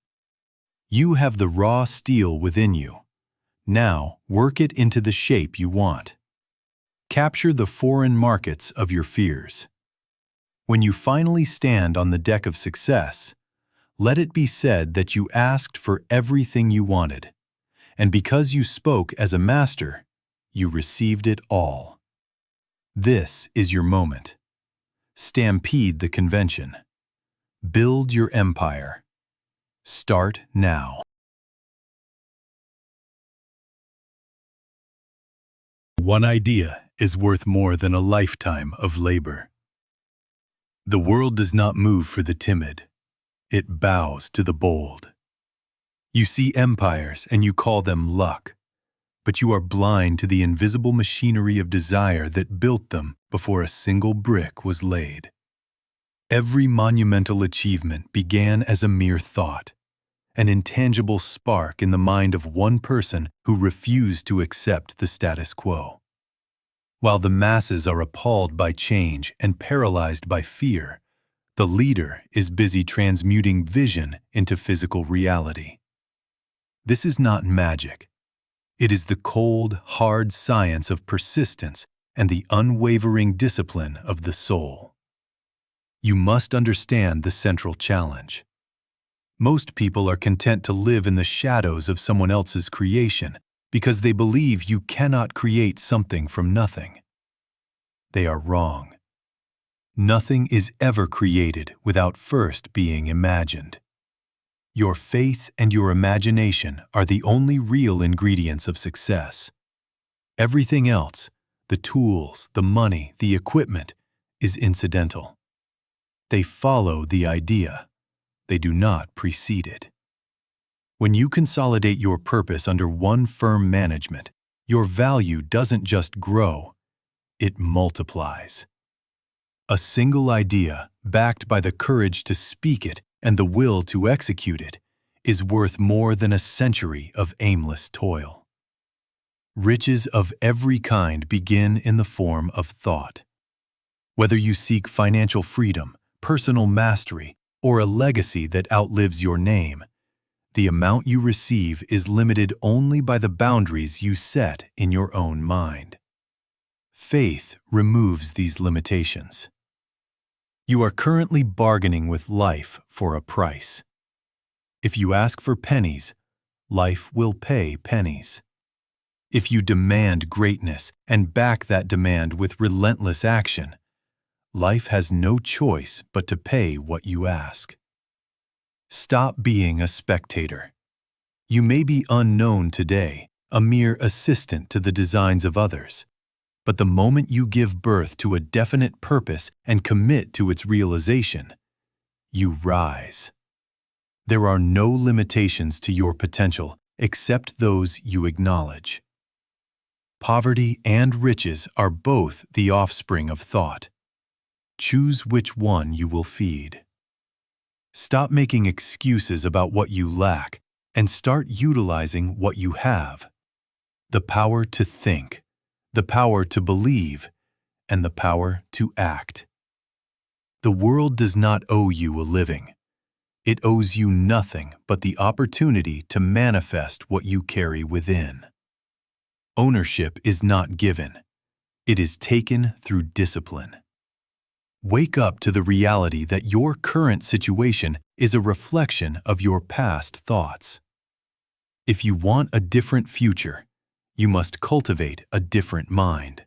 You have the raw steel within you. Now, work it into the shape you want. Capture the foreign markets of your fears. When you finally stand on the deck of success, let it be said that you asked for everything you wanted, and because you spoke as a master, you received it all. This is your moment. Stampede the convention. Build your empire. Start now. One idea is worth more than a lifetime of labor. The world does not move for the timid. It bows to the bold. You see empires and you call them luck, but you are blind to the invisible machinery of desire that built them before a single brick was laid. Every monumental achievement began as a mere thought, an intangible spark in the mind of one person who refused to accept the status quo. While the masses are appalled by change and paralyzed by fear, the leader is busy transmuting vision into physical reality. This is not magic. It is the cold, hard science of persistence and the unwavering discipline of the soul. You must understand the central challenge. Most people are content to live in the shadows of someone else's creation because they believe you cannot create something from nothing. They are wrong. Nothing is ever created without first being imagined. Your faith and your imagination are the only real ingredients of success. Everything else, the tools, the money, the equipment, is incidental. They follow the idea. They do not precede it. When you consolidate your purpose under one firm management, your value doesn't just grow, it multiplies. A single idea, backed by the courage to speak it and the will to execute it, is worth more than a century of aimless toil. Riches of every kind begin in the form of thought. Whether you seek financial freedom, personal mastery, or a legacy that outlives your name, the amount you receive is limited only by the boundaries you set in your own mind. Faith removes these limitations. You are currently bargaining with life for a price. If you ask for pennies, life will pay pennies. If you demand greatness and back that demand with relentless action, life has no choice but to pay what you ask. Stop being a spectator. You may be unknown today, a mere assistant to the designs of others. But the moment you give birth to a definite purpose and commit to its realization, you rise. There are no limitations to your potential except those you acknowledge. Poverty and riches are both the offspring of thought. Choose which one you will feed. Stop making excuses about what you lack and start utilizing what you have. The power to think, the power to believe, and the power to act. The world does not owe you a living. It owes you nothing but the opportunity to manifest what you carry within. Ownership is not given. It is taken through discipline. Wake up to the reality that your current situation is a reflection of your past thoughts. If you want a different future, you must cultivate a different mind.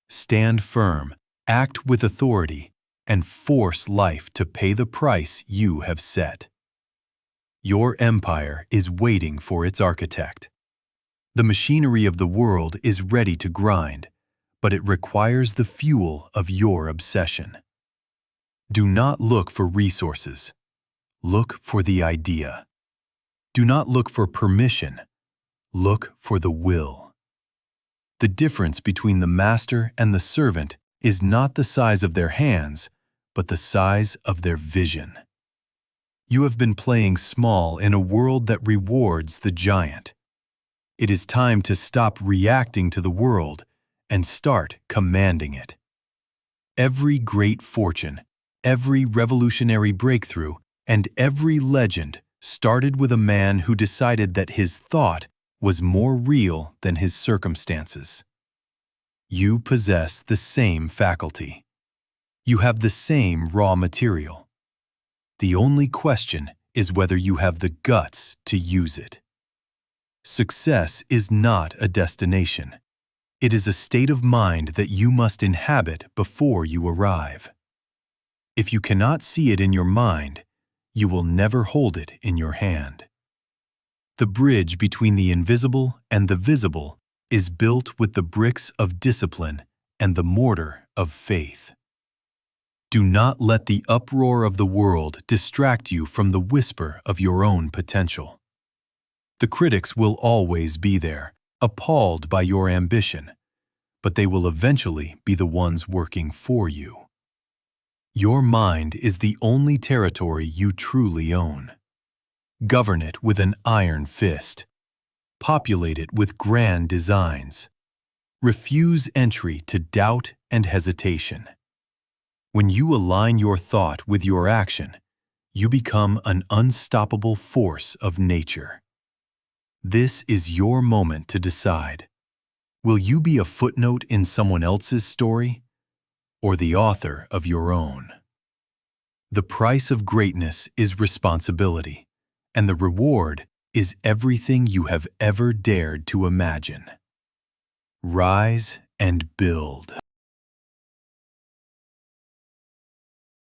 Stand firm, act with authority, and force life to pay the price you have set. Your empire is waiting for its architect. The machinery of the world is ready to grind, but it requires the fuel of your obsession. Do not look for resources. Look for the idea. Do not look for permission. Look for the will. The difference between the master and the servant is not the size of their hands, but the size of their vision. You have been playing small in a world that rewards the giant. It is time to stop reacting to the world and start commanding it. Every great fortune, every revolutionary breakthrough, and every legend started with a man who decided that his thought was more real than his circumstances. You possess the same faculty. You have the same raw material. The only question is whether you have the guts to use it. Success is not a destination. It is a state of mind that you must inhabit before you arrive. If you cannot see it in your mind, you will never hold it in your hand. The bridge between the invisible and the visible is built with the bricks of discipline and the mortar of faith. Do not let the uproar of the world distract you from the whisper of your own potential. The critics will always be there, appalled by your ambition, but they will eventually be the ones working for you. Your mind is the only territory you truly own. Govern it with an iron fist. Populate it with grand designs. Refuse entry to doubt and hesitation. When you align your thought with your action, you become an unstoppable force of nature. This is your moment to decide. Will you be a footnote in someone else's story, or the author of your own? The price of greatness is responsibility, and the reward is everything you have ever dared to imagine. Rise and build.